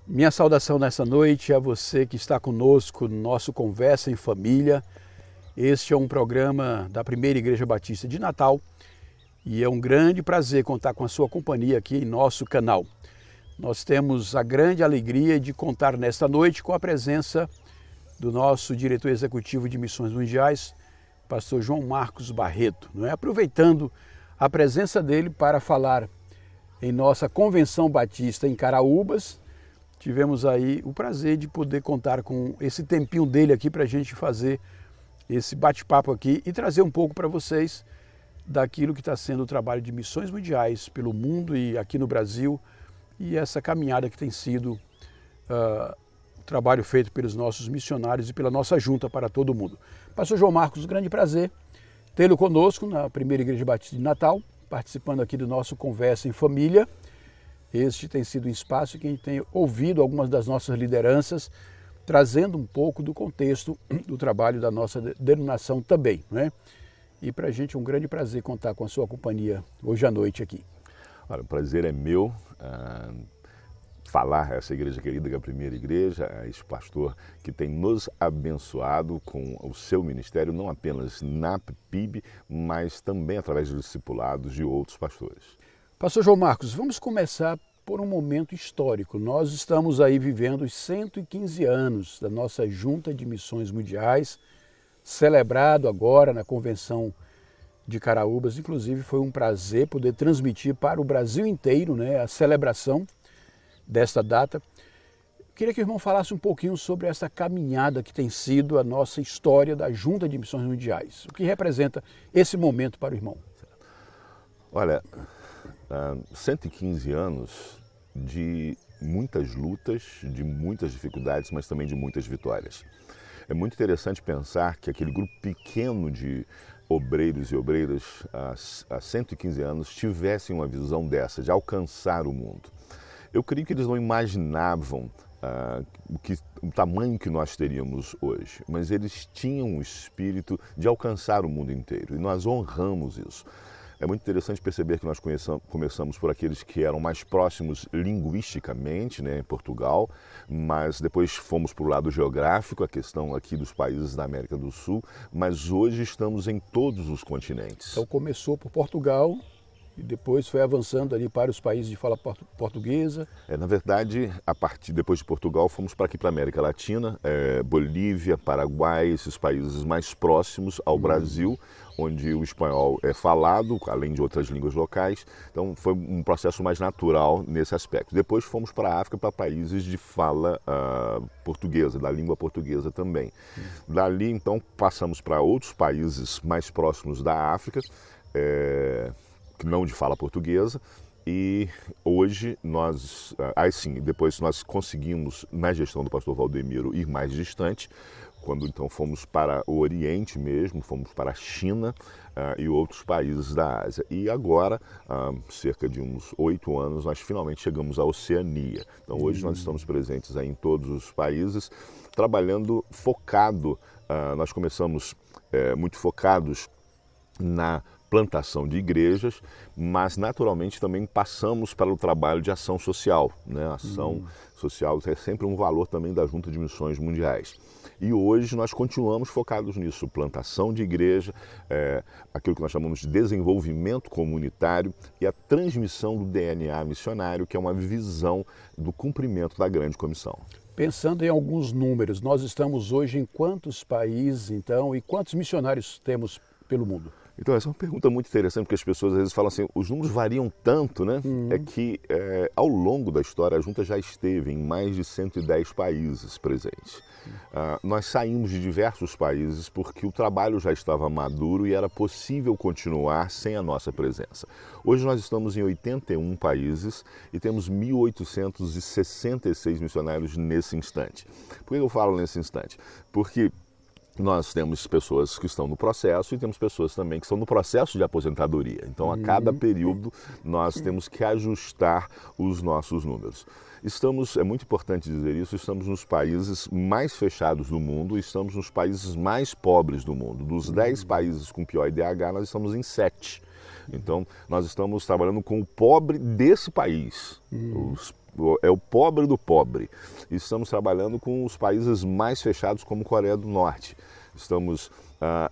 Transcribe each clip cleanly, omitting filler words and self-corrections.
Minha saudação nessa noite a você que está conosco no nosso Conversa em Família. Este é um programa da Primeira Igreja Batista de Natal e é um grande prazer contar com a sua companhia aqui em nosso canal. Nós temos a grande alegria de contar nesta noite com a presença do nosso diretor executivo de Missões Mundiais, pastor João Marcos Barreto, aproveitando a presença dele para falar em nossa Convenção Batista em Caraúbas. Tivemos aí o prazer de poder contar com esse tempinho dele aqui para a gente fazer esse bate-papo aqui e trazer um pouco para vocês daquilo que está sendo o trabalho de missões mundiais pelo mundo e aqui no Brasil e essa caminhada que tem sido o trabalho feito pelos nossos missionários e pela nossa junta para todo mundo. Pastor João Marcos, um grande prazer tê-lo conosco na Primeira Igreja Batista de Natal, participando aqui do nosso Conversa em Família. Este tem sido um espaço que a gente tem ouvido algumas das nossas lideranças, trazendo um pouco do contexto do trabalho da nossa denominação também, E para a gente é um grande prazer contar com a sua companhia hoje à noite aqui. Olha, o prazer é meu falar a essa igreja querida, que é a Primeira Igreja, a esse pastor que tem nos abençoado com o seu ministério, não apenas na PIB, mas também através dos discipulados de outros pastores. Pastor João Marcos, vamos começar por um momento histórico. Nós estamos aí vivendo os 115 anos da nossa Junta de Missões Mundiais, celebrado agora na Convenção de Caraúbas. Inclusive foi um prazer poder transmitir para o Brasil inteiro a celebração desta data. Queria que o irmão falasse um pouquinho sobre essa caminhada que tem sido a nossa história da Junta de Missões Mundiais. O que representa esse momento para o irmão? Olha, 115 anos de muitas lutas, de muitas dificuldades, mas também de muitas vitórias. É muito interessante pensar que aquele grupo pequeno de obreiros e obreiras há 115 anos tivessem uma visão dessa, de alcançar o mundo. Eu creio que eles não imaginavam o tamanho que nós teríamos hoje, mas eles tinham o espírito de alcançar o mundo inteiro e nós honramos isso. É muito interessante perceber que nós começamos por aqueles que eram mais próximos linguisticamente, em Portugal, mas depois fomos para o lado geográfico, a questão aqui dos países da América do Sul, mas hoje estamos em todos os continentes. Então começou por Portugal e depois foi avançando ali para os países de fala portuguesa. Na verdade, depois de Portugal, fomos para aqui para a América Latina, Bolívia, Paraguai, esses países mais próximos ao Brasil, onde o espanhol é falado, além de outras línguas locais. Então foi um processo mais natural nesse aspecto. Depois fomos para a África, para países de fala portuguesa, da língua portuguesa também. Dali, então, passamos para outros países mais próximos da África, que não de fala portuguesa, e hoje depois nós conseguimos, na gestão do pastor Valdemiro, ir mais distante, quando então fomos para o Oriente mesmo, fomos para a China e outros países da Ásia. E agora, cerca de uns 8 anos, nós finalmente chegamos à Oceania. Então hoje nós estamos presentes aí em todos os países, trabalhando focado, nós começamos muito focados na plantação de igrejas, mas naturalmente também passamos para o trabalho de ação social. Ação social é sempre um valor também da Junta de Missões Mundiais. E hoje nós continuamos focados nisso, plantação de igreja, aquilo que nós chamamos de desenvolvimento comunitário e a transmissão do DNA missionário, que é uma visão do cumprimento da grande comissão. Pensando em alguns números, nós estamos hoje em quantos países, então, e quantos missionários temos pelo mundo? Então, essa é uma pergunta muito interessante, porque as pessoas às vezes falam assim, os números variam tanto, É que ao longo da história a Junta já esteve em mais de 110 países presentes. Nós saímos de diversos países porque o trabalho já estava maduro e era possível continuar sem a nossa presença. Hoje nós estamos em 81 países e temos 1.866 missionários nesse instante. Por que eu falo nesse instante? Porque nós temos pessoas que estão no processo e temos pessoas também que estão no processo de aposentadoria. Então, a cada período, nós temos que ajustar os nossos números. É muito importante dizer isso, estamos nos países mais fechados do mundo, estamos nos países mais pobres do mundo. Dos 10 países com pior IDH, nós estamos em 7. Então, nós estamos trabalhando com o pobre desse país. É o pobre do pobre. Estamos trabalhando com os países mais fechados, como Coreia do Norte. Estamos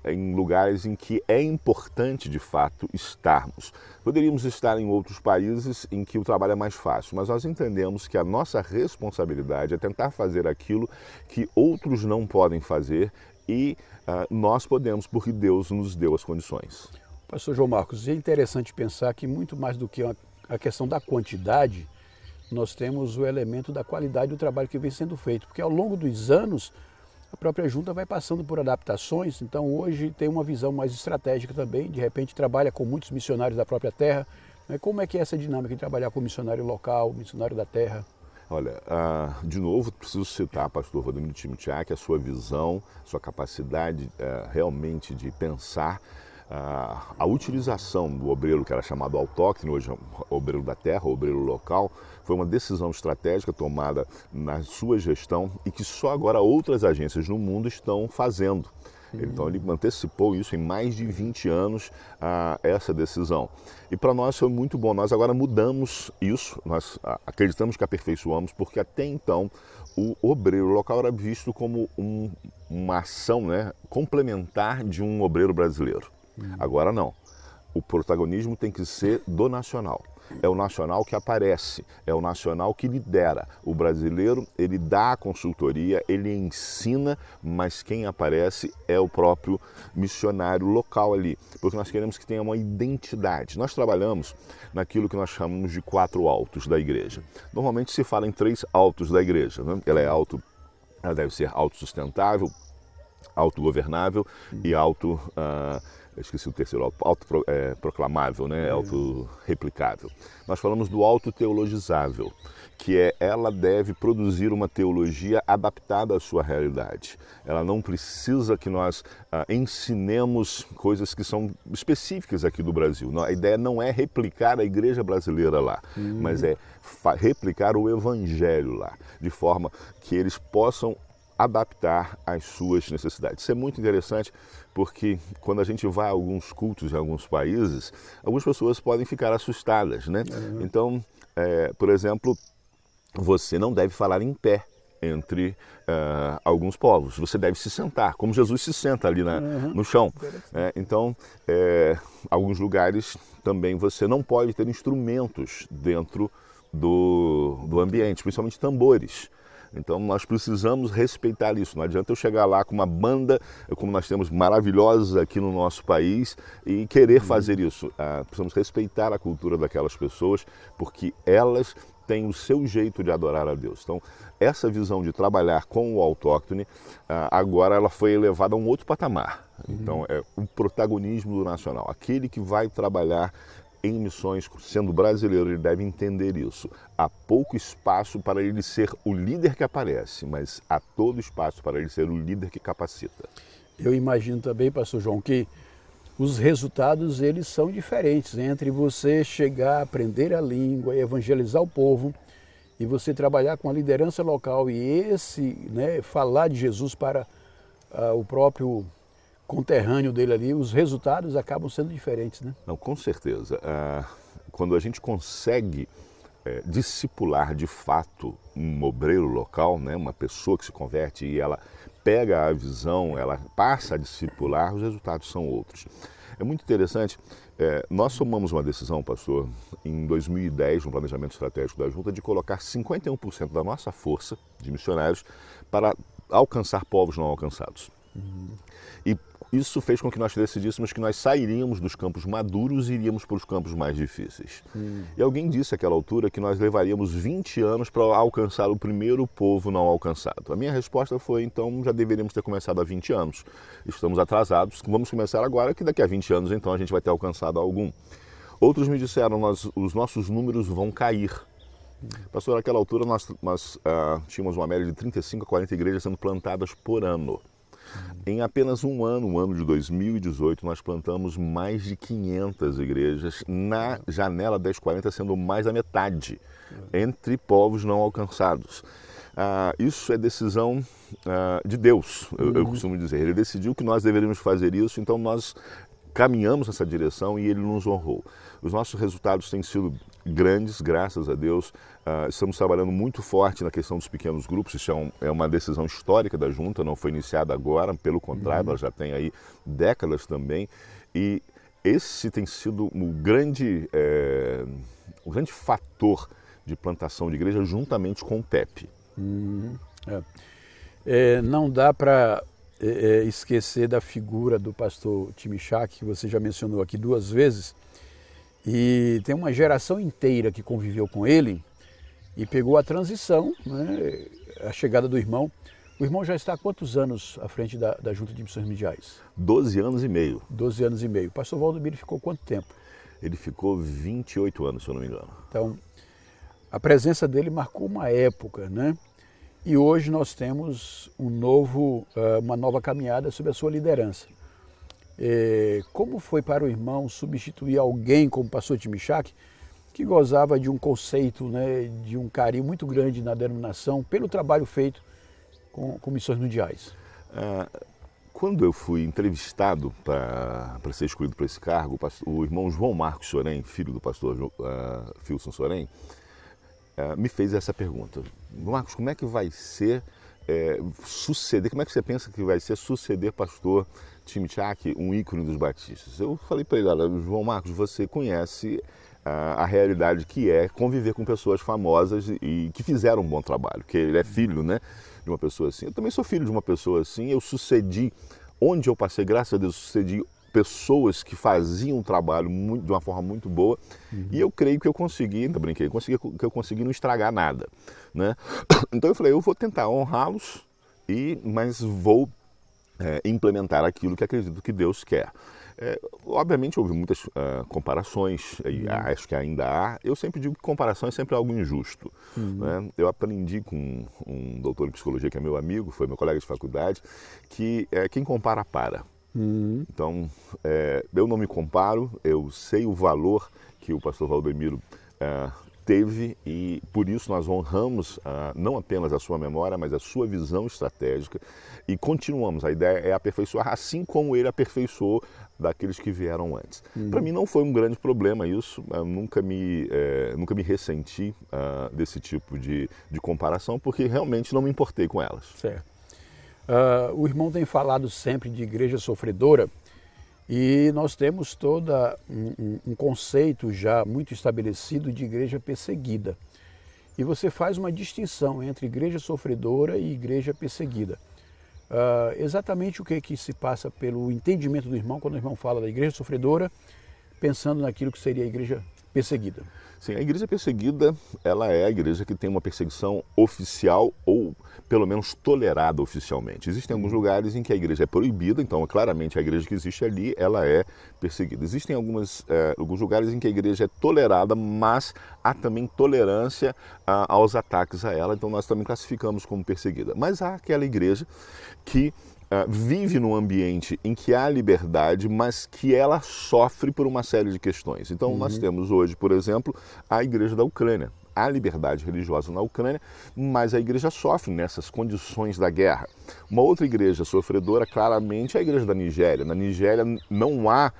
em lugares em que é importante, de fato, estarmos. Poderíamos estar em outros países em que o trabalho é mais fácil, mas nós entendemos que a nossa responsabilidade é tentar fazer aquilo que outros não podem fazer e nós podemos, porque Deus nos deu as condições. Pastor João Marcos, é interessante pensar que muito mais do que a questão da quantidade, nós temos o elemento da qualidade do trabalho que vem sendo feito, porque ao longo dos anos a própria junta vai passando por adaptações, então hoje tem uma visão mais estratégica também, de repente trabalha com muitos missionários da própria terra. Como é que é essa dinâmica de trabalhar com missionário local, missionário da terra? Olha, de novo, preciso citar, pastor Vladimir Timitiak, a sua visão, sua capacidade realmente de pensar a utilização do obreiro, que era chamado autóctone, hoje é obreiro da terra, obreiro local, foi uma decisão estratégica tomada na sua gestão e que só agora outras agências no mundo estão fazendo. Então ele antecipou isso em mais de 20 anos, essa decisão. E para nós foi muito bom, nós agora mudamos isso, nós acreditamos que aperfeiçoamos, porque até então o obreiro local era visto como uma ação, né, complementar de um obreiro brasileiro. Agora não, o protagonismo tem que ser do nacional. É o nacional que aparece, é o nacional que lidera. O brasileiro, ele dá a consultoria, ele ensina, mas quem aparece é o próprio missionário local ali, porque nós queremos que tenha uma identidade. Nós trabalhamos naquilo que nós chamamos de 4 altos da igreja. Normalmente se fala em 3 altos da igreja, né? Ela deve ser autossustentável, autogovernável e esqueci o terceiro, autoproclamável, né? Autorreplicável. Nós falamos do autoteologizável, que ela deve produzir uma teologia adaptada à sua realidade. Ela não precisa que nós ensinemos coisas que são específicas aqui do Brasil. A ideia não é replicar a igreja brasileira lá, mas é replicar o evangelho lá, de forma que eles possam adaptar às suas necessidades. Isso é muito interessante porque quando a gente vai a alguns cultos em alguns países, algumas pessoas podem ficar assustadas, né? Então, por exemplo, você não deve falar em pé entre alguns povos. Você deve se sentar, como Jesus se senta ali no chão. Então, alguns lugares também você não pode ter instrumentos dentro do ambiente, principalmente tambores. Então nós precisamos respeitar isso. Não adianta eu chegar lá com uma banda, como nós temos maravilhosa aqui no nosso país, e querer fazer isso. Precisamos respeitar a cultura daquelas pessoas, porque elas têm o seu jeito de adorar a Deus. Então essa visão de trabalhar com o autóctone, agora ela foi elevada a um outro patamar. Então é o protagonismo do nacional. Aquele que vai trabalhar em missões, sendo brasileiro, ele deve entender isso. Há pouco espaço para ele ser o líder que aparece, mas há todo espaço para ele ser o líder que capacita. Eu imagino também, pastor João, que os resultados eles são diferentes entre você chegar, aprender a língua, evangelizar o povo e você trabalhar com a liderança local e falar de Jesus para o próprio conterrâneo dele ali, os resultados acabam sendo diferentes, né? Não, com certeza. Quando a gente consegue discipular de fato um obreiro local, né, uma pessoa que se converte e ela pega a visão, ela passa a discipular, os resultados são outros. É muito interessante, nós tomamos uma decisão, pastor, em 2010, no planejamento estratégico da Junta, de colocar 51% da nossa força de missionários para alcançar povos não alcançados. E isso fez com que nós decidíssemos que nós sairíamos dos campos maduros e iríamos para os campos mais difíceis. E alguém disse àquela altura que nós levaríamos 20 anos para alcançar o primeiro povo não alcançado. A minha resposta foi, então, já deveríamos ter começado há 20 anos. Estamos atrasados, vamos começar agora, que daqui a 20 anos, então, a gente vai ter alcançado algum. Outros me disseram, os nossos números vão cair. Pastor, naquela altura nós tínhamos uma média de 35 a 40 igrejas sendo plantadas por ano. Em apenas um ano de 2018, nós plantamos mais de 500 igrejas na janela 1040, sendo mais da metade, entre povos não alcançados. Isso é decisão de Deus, eu costumo dizer. Ele decidiu que nós deveríamos fazer isso, então nós caminhamos nessa direção e ele nos honrou. Os nossos resultados têm sido grandes, graças a Deus. Estamos trabalhando muito forte na questão dos pequenos grupos. Isso é uma decisão histórica da Junta, não foi iniciada agora, pelo contrário, ela já tem aí décadas também. E esse tem sido o grande fator de plantação de igreja juntamente com o TEP. Não dá para esquecer da figura do pastor Timichak, que você já mencionou aqui 2 vezes, e tem uma geração inteira que conviveu com ele e pegou a transição, né, a chegada do irmão. O irmão já está há quantos anos à frente da Junta de Missões Mundiais? 12 anos e meio. 12 anos e meio. O pastor Valdomiro ficou quanto tempo? Ele ficou 28 anos, se eu não me engano. Então, a presença dele marcou uma época, né? E hoje nós temos uma nova caminhada sob a sua liderança. Como foi para o irmão substituir alguém como o pastor Timichak, que gozava de um conceito, né, de um carinho muito grande na denominação pelo trabalho feito com missões mundiais? Quando eu fui entrevistado para ser escolhido para esse cargo, o irmão João Marcos Sorém, filho do pastor Filson Sorém, me fez essa pergunta: Marcos, como é que vai ser suceder, como é que você pensa que vai ser suceder pastor Timichak, um ícone dos batistas? Eu falei para ele: olha, João Marcos, você conhece a realidade que é conviver com pessoas famosas e que fizeram um bom trabalho, que ele é filho, né, de uma pessoa assim. Eu também sou filho de uma pessoa assim. Eu sucedi, onde eu passei, graças a Deus, sucedi pessoas que faziam um trabalho de uma forma muito boa. E eu creio que eu consegui, ainda brinquei, que eu consegui não estragar nada, né? Então eu falei: eu vou tentar honrá-los, mas vou implementar aquilo que acredito que Deus quer. Obviamente houve muitas comparações, e acho que ainda há. Eu sempre digo que comparação é sempre algo injusto, né? Eu aprendi com um doutor em psicologia que é meu amigo, foi meu colega de faculdade, que quem compara para. Então, eu não me comparo, eu sei o valor que o pastor Valdomiro teve, e por isso nós honramos não apenas a sua memória, mas a sua visão estratégica, e continuamos. A ideia é aperfeiçoar, assim como ele aperfeiçoou daqueles que vieram antes. Para mim não foi um grande problema isso, eu nunca me ressenti desse tipo de comparação, porque realmente não me importei com elas. Certo. O irmão tem falado sempre de igreja sofredora, e nós temos todo um conceito já muito estabelecido de igreja perseguida. E você faz uma distinção entre igreja sofredora e igreja perseguida. Exatamente o que se passa pelo entendimento do irmão quando o irmão fala da igreja sofredora, pensando naquilo que seria a igreja perseguida? Sim, a igreja perseguida, ela é a igreja que tem uma perseguição oficial, ou pelo menos tolerada oficialmente. Existem alguns lugares em que a igreja é proibida, então claramente a igreja que existe ali, ela é perseguida. Existem alguns lugares em que a igreja é tolerada, mas há também tolerância aos ataques a ela, então nós também classificamos como perseguida. Mas há aquela igreja que vive num ambiente em que há liberdade, mas que ela sofre por uma série de questões. Então nós temos hoje, por exemplo, a igreja da Ucrânia. Há liberdade religiosa na Ucrânia, mas a igreja sofre nessas condições da guerra. Uma outra igreja sofredora, claramente, é a igreja da Nigéria. Na Nigéria não há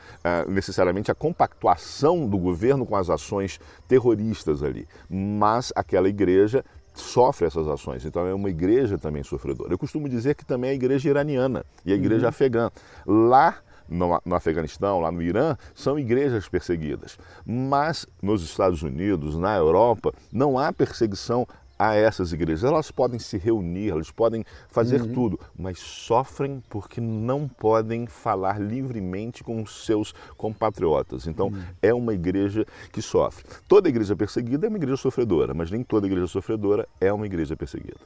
necessariamente a compactuação do governo com as ações terroristas ali, mas aquela igreja sofre essas ações, então é uma igreja também sofredora. Eu costumo dizer que também é a igreja iraniana e a igreja afegã. Lá no Afeganistão, lá no Irã, são igrejas perseguidas. Mas nos Estados Unidos, na Europa, não há perseguição a essas igrejas. Elas podem se reunir, elas podem fazer tudo, mas sofrem porque não podem falar livremente com os seus compatriotas. Então, é uma igreja que sofre. Toda igreja perseguida é uma igreja sofredora, mas nem toda igreja sofredora é uma igreja perseguida.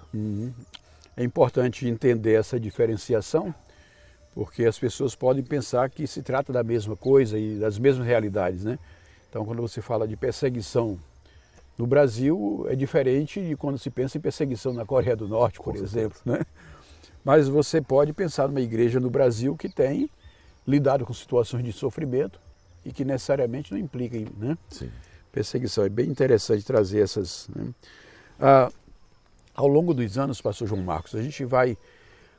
É importante entender essa diferenciação, porque as pessoas podem pensar que se trata da mesma coisa e das mesmas realidades, né? Então, quando você fala de perseguição no Brasil, é diferente de quando se pensa em perseguição na Coreia do Norte, por exemplo, né? Mas você pode pensar numa igreja no Brasil que tem lidado com situações de sofrimento e que necessariamente não implica em, né, perseguição. É bem interessante trazer essas, né? Ao longo dos anos, pastor João Marcos, a gente vai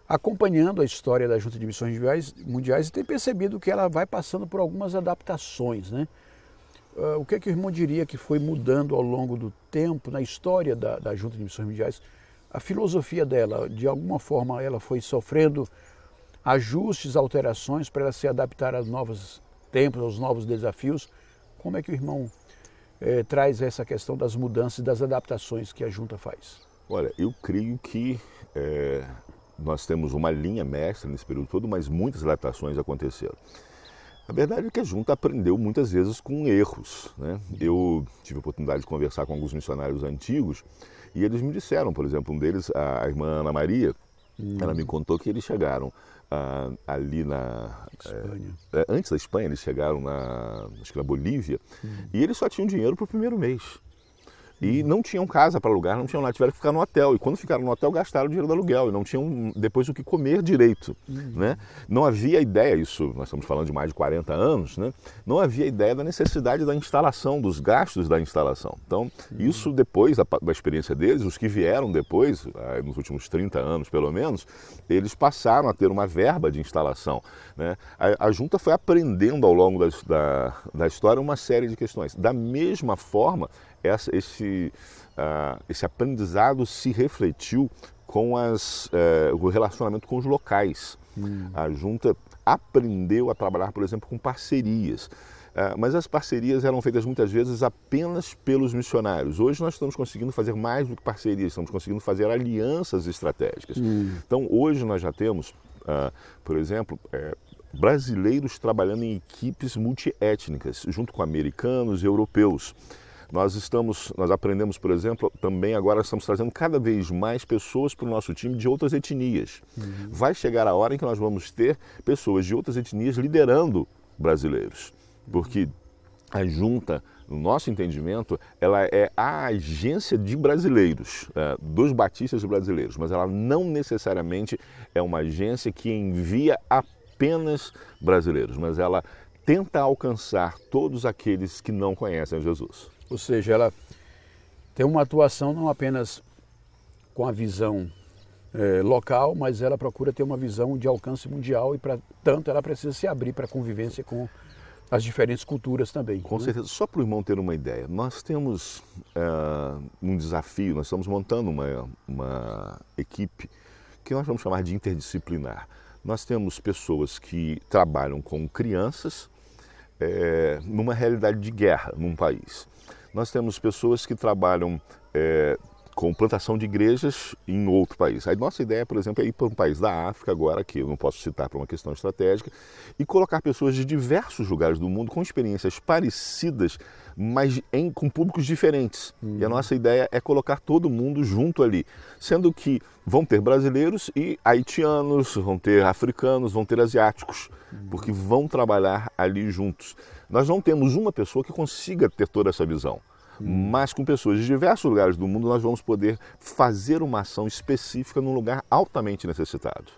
acompanhando a história da Junta de Missões Mundiais e tem percebido que ela vai passando por algumas adaptações, né? O que é que o irmão diria que foi mudando ao longo do tempo na história da Junta de Missões Mundiais? A filosofia dela, de alguma forma, ela foi sofrendo ajustes, alterações para ela se adaptar aos novos tempos, aos novos desafios. Como é que o irmão traz essa questão das mudanças e das adaptações que a Junta faz? Olha, eu creio que nós temos uma linha mestra nesse período todo, mas muitas adaptações aconteceram. A verdade é que a Junta aprendeu muitas vezes com erros, né? Eu tive a oportunidade de conversar com alguns missionários antigos e eles me disseram, por exemplo, um deles, a irmã Ana Maria, ela me contou que eles chegaram ali na Espanha. Antes da Espanha, eles chegaram acho que na Bolívia, e eles só tinham dinheiro para o primeiro mês. E não tinham casa para alugar, não tinham nada, tiveram que ficar no hotel. E quando ficaram no hotel, gastaram o dinheiro do aluguel e não tinham depois o que comer direito. Né? Não havia ideia, isso nós estamos falando de mais de 40 anos, né? Não havia ideia da necessidade da instalação, dos gastos da instalação. Então, isso depois da experiência deles, os que vieram depois, nos últimos 30 anos pelo menos, eles passaram a ter uma verba de instalação. Né? A Junta foi aprendendo ao longo da história uma série de questões. Da mesma forma, esse aprendizado se refletiu com o relacionamento com os locais. A Junta aprendeu a trabalhar, por exemplo, com parcerias. Mas as parcerias eram feitas muitas vezes apenas pelos missionários. Hoje nós estamos conseguindo fazer mais do que parcerias, estamos conseguindo fazer alianças estratégicas. Então hoje nós já temos, por exemplo, brasileiros trabalhando em equipes multiétnicas, junto com americanos e europeus. Nós aprendemos, por exemplo, também agora estamos trazendo cada vez mais pessoas para o nosso time de outras etnias. Vai chegar a hora em que nós vamos ter pessoas de outras etnias liderando brasileiros, porque a Junta, no nosso entendimento, ela é a agência de brasileiros, dos batistas brasileiros, mas ela não necessariamente é uma agência que envia apenas brasileiros, mas ela tenta alcançar todos aqueles que não conhecem Jesus. Ou seja, ela tem uma atuação não apenas com a visão local, mas ela procura ter uma visão de alcance mundial e, para tanto, ela precisa se abrir para a convivência com as diferentes culturas também. Com certeza. Só para o irmão ter uma ideia, nós temos um desafio, nós estamos montando uma equipe que nós vamos chamar de interdisciplinar. Nós temos pessoas que trabalham com crianças numa realidade de guerra num país. Nós temos pessoas que trabalham com plantação de igrejas em outro país. A nossa ideia, por exemplo, é ir para um país da África agora, que eu não posso citar por uma questão estratégica, e colocar pessoas de diversos lugares do mundo com experiências parecidas, mas com públicos diferentes. E a nossa ideia é colocar todo mundo junto ali, sendo que vão ter brasileiros e haitianos, vão ter africanos, vão ter asiáticos, porque vão trabalhar ali juntos. Nós não temos uma pessoa que consiga ter toda essa visão. Mas com pessoas de diversos lugares do mundo nós vamos poder fazer uma ação específica num lugar altamente necessitado.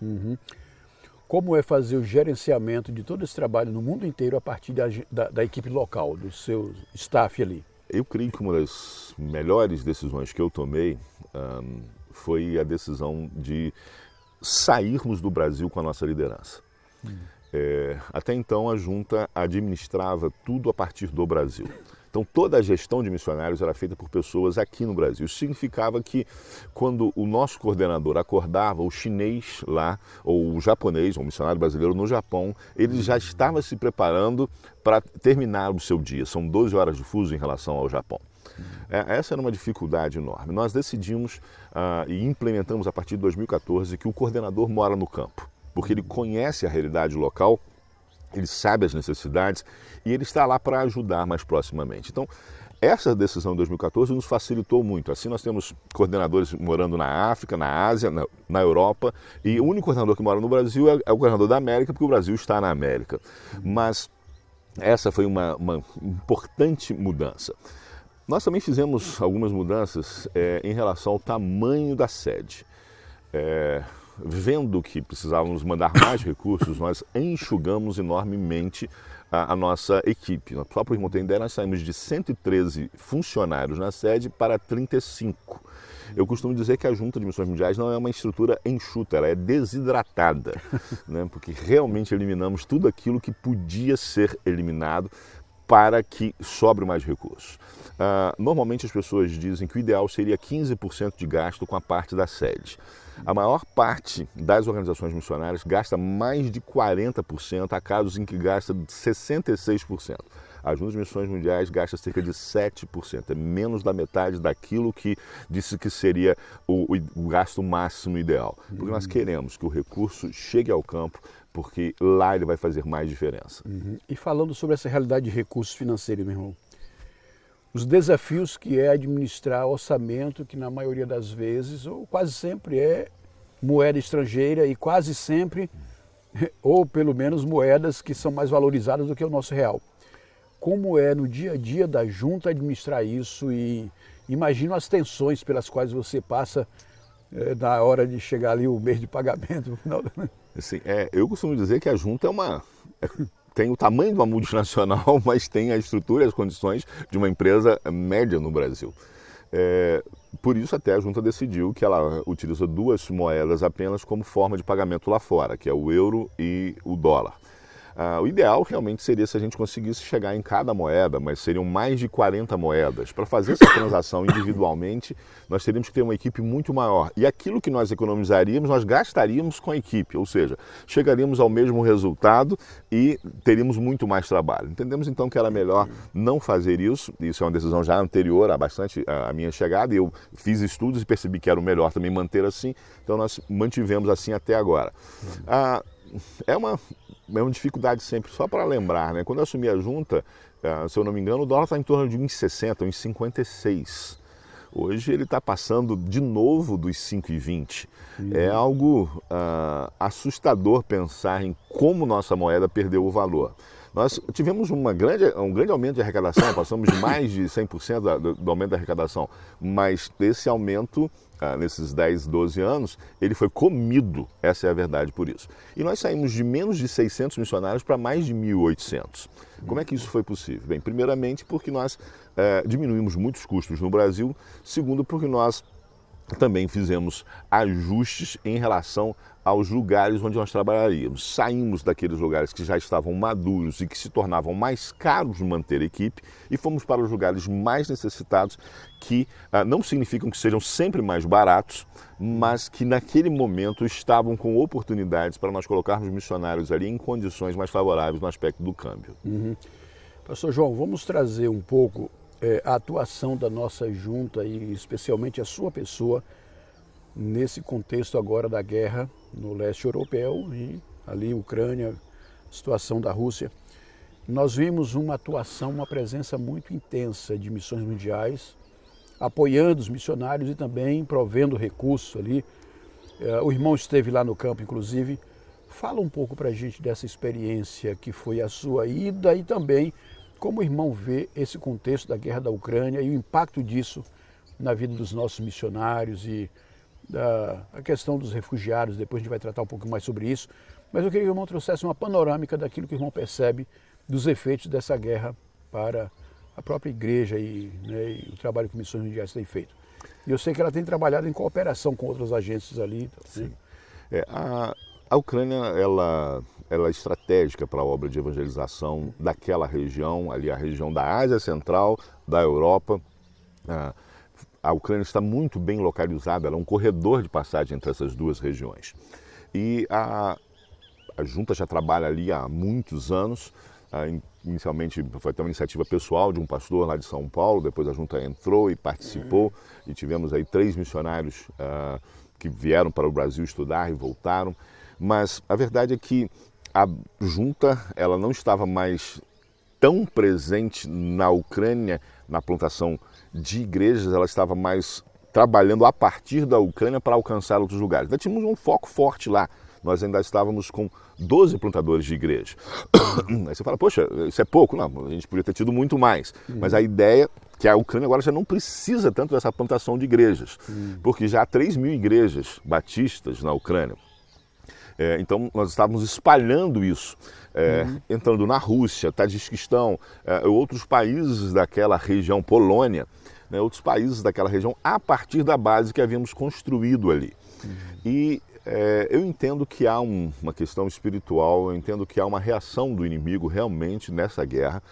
Como é fazer o gerenciamento de todo esse trabalho no mundo inteiro a partir da equipe local, do seu staff ali? Eu creio que uma das melhores decisões que eu tomei foi a decisão de sairmos do Brasil com a nossa liderança. Até então a Junta administrava tudo a partir do Brasil. Então toda a gestão de missionários era feita por pessoas aqui no Brasil. Isso significava que quando o nosso coordenador acordava, o chinês lá, ou o japonês, ou o missionário brasileiro no Japão, ele já estava se preparando para terminar o seu dia. São 12 horas de fuso em relação ao Japão. Essa era uma dificuldade enorme. Nós decidimos e implementamos a partir de 2014 que o coordenador mora no campo, porque ele conhece a realidade local, ele sabe as necessidades e ele está lá para ajudar mais proximamente. Então, essa decisão de 2014 nos facilitou muito. Assim, nós temos coordenadores morando na África, na Ásia, na Europa, e o único coordenador que mora no Brasil é o coordenador da América, porque o Brasil está na América. Mas essa foi uma importante mudança. Nós também fizemos algumas mudanças em relação ao tamanho da sede. vendo que precisávamos mandar mais recursos, nós enxugamos enormemente a nossa equipe. Só para o irmão ter ideia, nós saímos de 113 funcionários na sede para 35. Eu costumo dizer que a Junta de Missões Mundiais não é uma estrutura enxuta, ela é desidratada, né? Porque realmente eliminamos tudo aquilo que podia ser eliminado para que sobre mais recursos. Normalmente as pessoas dizem que o ideal seria 15% de gasto com a parte da sede. A maior parte das organizações missionárias gasta mais de 40%, há casos em que gasta 66%. A Junta de Missões Mundiais gasta cerca de 7%, é menos da metade daquilo que disse que seria o gasto máximo ideal. Porque nós queremos que o recurso chegue ao campo, porque lá ele vai fazer mais diferença. E falando sobre essa realidade de recursos financeiros, meu irmão, os desafios que é administrar orçamento, que na maioria das vezes, ou quase sempre é moeda estrangeira e quase sempre, ou pelo menos moedas que são mais valorizadas do que o nosso real. Como é no dia a dia da junta administrar isso e imagino as tensões pelas quais você passa na hora de chegar ali o mês de pagamento. Assim, eu costumo dizer que a junta tem o tamanho de uma multinacional, mas tem a estrutura e as condições de uma empresa média no Brasil. Por isso até a junta decidiu que ela utiliza duas moedas apenas como forma de pagamento lá fora, que é o euro e o dólar. O ideal realmente seria se a gente conseguisse chegar em cada moeda, mas seriam mais de 40 moedas. Para fazer essa transação individualmente, nós teríamos que ter uma equipe muito maior. E aquilo que nós economizaríamos, nós gastaríamos com a equipe, ou seja, chegaríamos ao mesmo resultado e teríamos muito mais trabalho. Entendemos então que era melhor não fazer isso. Isso é uma decisão já anterior a minha chegada, e eu fiz estudos e percebi que era o melhor também manter assim, então nós mantivemos assim até agora. É uma dificuldade sempre, só para lembrar, né? Quando eu assumi a junta, se eu não me engano, o dólar está em torno de 1,60, 1,56. Hoje ele está passando de novo dos 5,20. É algo assustador pensar em como nossa moeda perdeu o valor. Nós tivemos um grande aumento de arrecadação, passamos de mais de 100% do aumento da arrecadação, mas esse aumento, nesses 10, 12 anos, ele foi comido, essa é a verdade por isso. E nós saímos de menos de 600 missionários para mais de 1.800. Como é que isso foi possível? Bem, primeiramente porque nós diminuímos muitos custos no Brasil, segundo porque nós também fizemos ajustes em relação aos lugares onde nós trabalharíamos. Saímos daqueles lugares que já estavam maduros e que se tornavam mais caros de manter a equipe e fomos para os lugares mais necessitados, que não significam que sejam sempre mais baratos, mas que naquele momento estavam com oportunidades para nós colocarmos missionários ali em condições mais favoráveis no aspecto do câmbio. Pastor João, vamos trazer um pouco a atuação da nossa junta e especialmente a sua pessoa nesse contexto agora da guerra no leste europeu e ali Ucrânia, situação da Rússia. Nós vimos uma atuação, uma presença muito intensa de missões mundiais, apoiando os missionários e também provendo recursos ali. O irmão esteve lá no campo, inclusive. Fala um pouco para a gente dessa experiência que foi a sua ida e também como o irmão vê esse contexto da guerra da Ucrânia e o impacto disso na vida dos nossos missionários e a questão dos refugiados. Depois a gente vai tratar um pouco mais sobre isso. Mas eu queria que o irmão trouxesse uma panorâmica daquilo que o irmão percebe dos efeitos dessa guerra para a própria igreja e o trabalho que Missões Mundiais tem feito. E eu sei que ela tem trabalhado em cooperação com outras agências ali. Sim. A Ucrânia, ela é estratégica para a obra de evangelização daquela região, ali a região da Ásia Central, da Europa. A Ucrânia está muito bem localizada, ela é um corredor de passagem entre essas duas regiões. E a junta já trabalha ali há muitos anos. Inicialmente foi até uma iniciativa pessoal de um pastor lá de São Paulo, depois a junta entrou e participou e tivemos aí 3 missionários que vieram para o Brasil estudar e voltaram. Mas a verdade é que a junta ela não estava mais tão presente na Ucrânia, na plantação de igrejas, ela estava mais trabalhando a partir da Ucrânia para alcançar outros lugares. Ainda tínhamos um foco forte lá, nós ainda estávamos com 12 plantadores de igreja. Aí você fala, poxa, isso é pouco? Não, a gente podia ter tido muito mais. Mas a ideia é que a Ucrânia agora já não precisa tanto dessa plantação de igrejas, porque já há 3.000 igrejas batistas na Ucrânia. Então nós estávamos espalhando isso, entrando na Rússia, Tajiquistão, outros países daquela região, Polônia, né, outros países daquela região, a partir da base que havíamos construído ali. E eu entendo que há uma questão espiritual, eu entendo que há uma reação do inimigo realmente nessa guerra,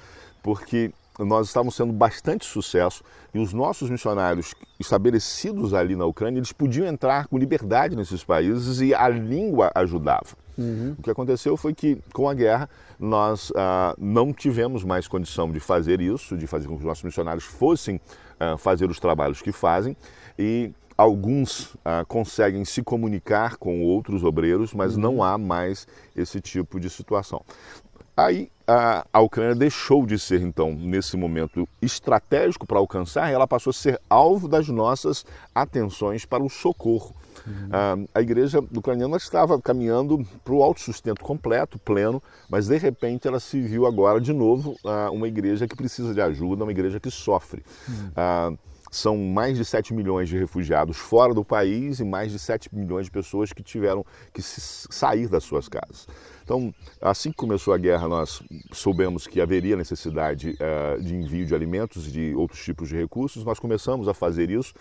porque nós estávamos tendo bastante sucesso e os nossos missionários estabelecidos ali na Ucrânia, eles podiam entrar com liberdade nesses países e a língua ajudava. O que aconteceu foi que, com a guerra, nós não tivemos mais condição de fazer isso, de fazer com que os nossos missionários fossem fazer os trabalhos que fazem, e alguns conseguem se comunicar com outros obreiros, mas não há mais esse tipo de situação. Aí a Ucrânia deixou de ser, então, nesse momento estratégico para alcançar, e ela passou a ser alvo das nossas atenções para o socorro. A igreja ucraniana estava caminhando para o autossustento completo, pleno, mas de repente ela se viu agora de novo uma igreja que precisa de ajuda, uma igreja que sofre. São mais de 7 milhões de refugiados fora do país e mais de 7 milhões de pessoas que tiveram que sair das suas casas. Então, assim que começou a guerra, nós soubemos que haveria necessidade de envio de alimentos e de outros tipos de recursos. Nós começamos a fazer isso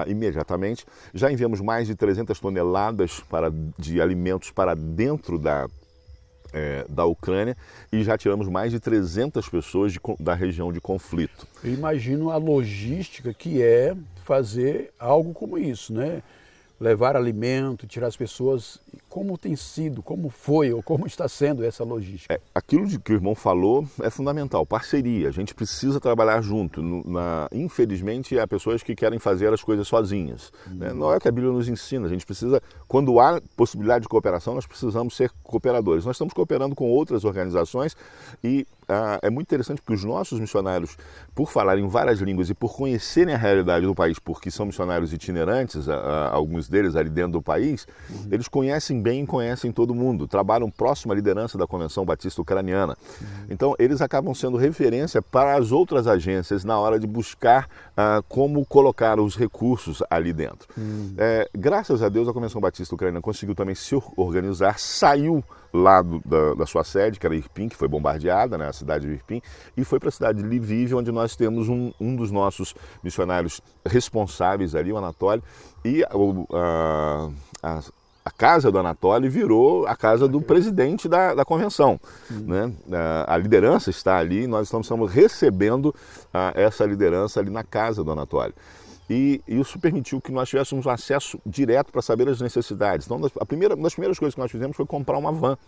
imediatamente. Já enviamos mais de 300 toneladas de alimentos para dentro da Ucrânia e já tiramos mais de 300 pessoas da região de conflito. Eu imagino a logística que é fazer algo como isso, né? Levar alimento, tirar as pessoas. Como tem sido, como foi ou como está sendo essa logística? Aquilo que o irmão falou é fundamental, parceria. A gente precisa trabalhar junto. Infelizmente, há pessoas que querem fazer as coisas sozinhas. Né? Não é o que a Bíblia nos ensina. A gente precisa, quando há possibilidade de cooperação, nós precisamos ser cooperadores. Nós estamos cooperando com outras organizações e é muito interessante porque os nossos missionários, por falarem várias línguas e por conhecerem a realidade do país, porque são missionários itinerantes, alguns deles ali dentro do país, eles conhecem bem e conhecem todo mundo, trabalham próximo à liderança da Convenção Batista Ucraniana. Então, eles acabam sendo referência para as outras agências na hora de buscar como colocar os recursos ali dentro. Graças a Deus, a Convenção Batista Ucraniana conseguiu também se organizar, saiu lá da sua sede, que era Irpin, que foi bombardeada, né, a cidade de Irpin, e foi para a cidade de Lviv, onde nós temos um dos nossos missionários responsáveis ali, o Anatoly, e a casa do Anatoly virou a casa do presidente da convenção. Né? A liderança está ali, nós estamos recebendo essa liderança ali na casa do Anatoly. E isso permitiu que nós tivéssemos acesso direto para saber as necessidades. Então, uma das primeiras coisas que nós fizemos foi comprar uma van.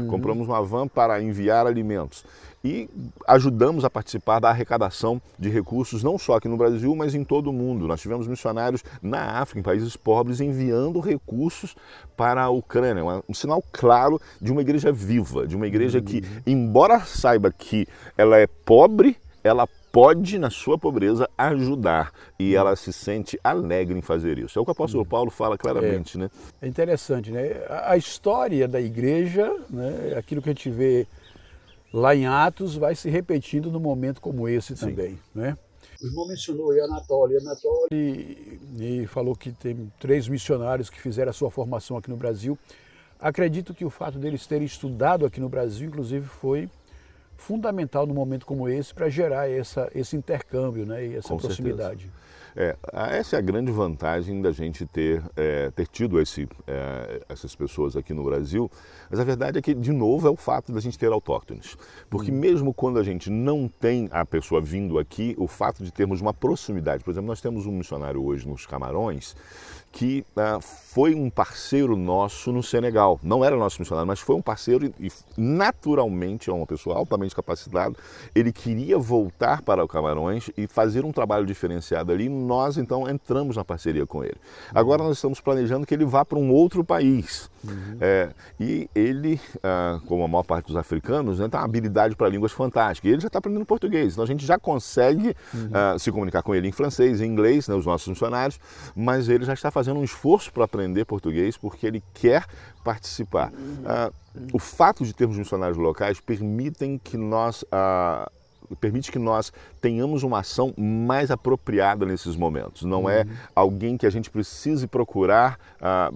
Compramos uma van para enviar alimentos. E ajudamos a participar da arrecadação de recursos, não só aqui no Brasil, mas em todo o mundo. Nós tivemos missionários na África, em países pobres, enviando recursos para a Ucrânia. Um sinal claro de uma igreja viva, de uma igreja que, embora saiba que ela é pobre, ela pode, na sua pobreza, ajudar. E ela se sente alegre em fazer isso. É o que o apóstolo Paulo fala claramente, né? É interessante, né? A história da igreja, né? Aquilo que a gente vê lá em Atos, vai se repetindo num momento como esse também, né? O irmão mencionou aí Anatoly. E falou que tem 3 missionários que fizeram a sua formação aqui no Brasil. Acredito que o fato deles terem estudado aqui no Brasil, inclusive, foi fundamental num momento como esse para gerar esse intercâmbio, né, e essa Com proximidade. Essa é a grande vantagem da gente ter tido essas pessoas aqui no Brasil, mas a verdade é que, de novo, é o fato da gente ter autóctones. Porque mesmo quando a gente não tem a pessoa vindo aqui, o fato de termos uma proximidade, por exemplo, nós temos um missionário hoje nos Camarões, que foi um parceiro nosso no Senegal. Não era nosso missionário, mas foi um parceiro e naturalmente é uma pessoa altamente capacitada. Ele queria voltar para o Camarões e fazer um trabalho diferenciado ali. Nós, então, entramos na parceria com ele. Agora nós estamos planejando que ele vá para um outro país. E ele, como a maior parte dos africanos, né, tem uma habilidade para línguas fantástica. E ele já está aprendendo português. Então a gente já consegue se comunicar com ele em francês, em inglês, né, os nossos funcionários, mas ele já está fazendo um esforço para aprender português porque ele quer participar. O fato de termos missionários locais permitem que nós permite que nós tenhamos uma ação mais apropriada nesses momentos. Não é alguém que a gente precise procurar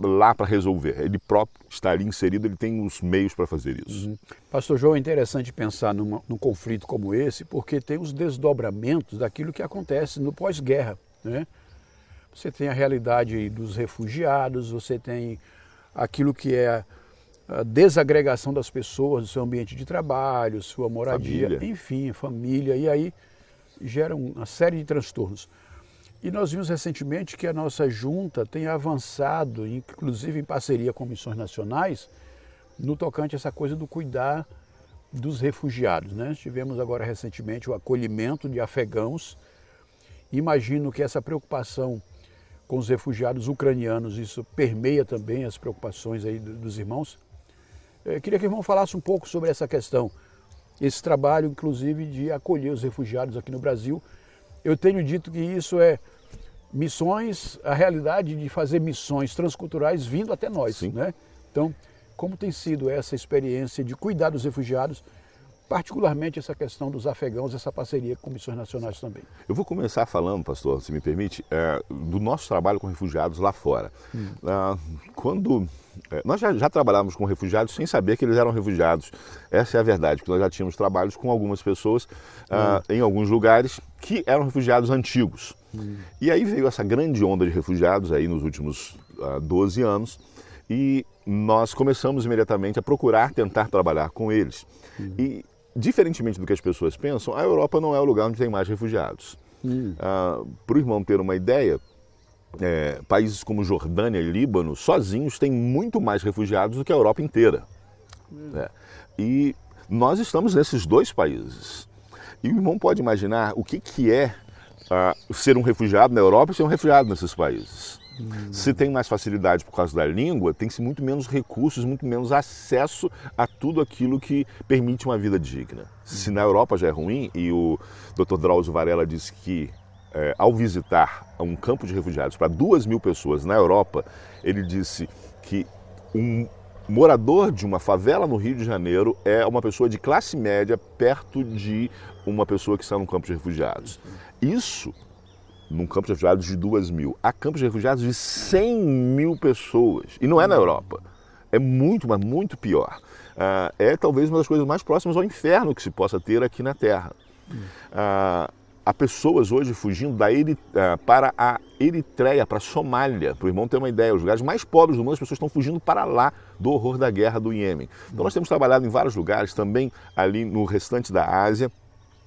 lá para resolver. Ele próprio está ali inserido, ele tem os meios para fazer isso. Pastor João, é interessante pensar num conflito como esse, porque tem os desdobramentos daquilo que acontece no pós-guerra, né? Você tem a realidade dos refugiados, você tem aquilo que é a desagregação das pessoas do seu ambiente de trabalho, sua moradia, família. Enfim, família, e aí gera uma série de transtornos. E nós vimos recentemente que a nossa junta tem avançado, inclusive em parceria com missões nacionais, no tocante a essa coisa do cuidar dos refugiados, né? Tivemos agora recentemente o acolhimento de afegãos. Imagino que essa preocupação com os refugiados ucranianos, isso permeia também as preocupações aí dos irmãos. Eu queria que o irmão falasse um pouco sobre essa questão, esse trabalho, inclusive, de acolher os refugiados aqui no Brasil. Eu tenho dito que isso é missões, a realidade de fazer missões transculturais vindo até nós, né? Então, como tem sido essa experiência de cuidar dos refugiados, particularmente essa questão dos afegãos, essa parceria com missões nacionais também? Eu vou começar falando, pastor, se me permite, do nosso trabalho com refugiados lá fora. Nós já trabalhávamos com refugiados sem saber que eles eram refugiados. Essa é a verdade, porque nós já tínhamos trabalhos com algumas pessoas em alguns lugares que eram refugiados antigos. E aí veio essa grande onda de refugiados aí nos últimos 12 anos e nós começamos imediatamente a procurar tentar trabalhar com eles. E, diferentemente do que as pessoas pensam, a Europa não é o lugar onde tem mais refugiados. Para o irmão ter uma ideia, países como Jordânia e Líbano, sozinhos, têm muito mais refugiados do que a Europa inteira. E nós estamos nesses dois países. E o irmão pode imaginar o que é ser um refugiado na Europa e ser um refugiado nesses países. Se tem mais facilidade por causa da língua, tem-se muito menos recursos, muito menos acesso a tudo aquilo que permite uma vida digna. Se na Europa já é ruim, e o Dr. Drauzio Varela disse que ao visitar um campo de refugiados para 2.000 pessoas na Europa, ele disse que um morador de uma favela no Rio de Janeiro é uma pessoa de classe média perto de uma pessoa que está num campo de refugiados. Isso num campo de refugiados de 2.000. Há campos de refugiados de 100.000 pessoas. E não é na Europa. É muito, mas muito pior. É talvez uma das coisas mais próximas ao inferno que se possa ter aqui na Terra. Há pessoas hoje fugindo para a Eritreia, para a Somália. Para o irmão ter uma ideia, os lugares mais pobres do mundo, as pessoas estão fugindo para lá do horror da guerra do Iêmen. Então nós temos trabalhado em vários lugares, também ali no restante da Ásia.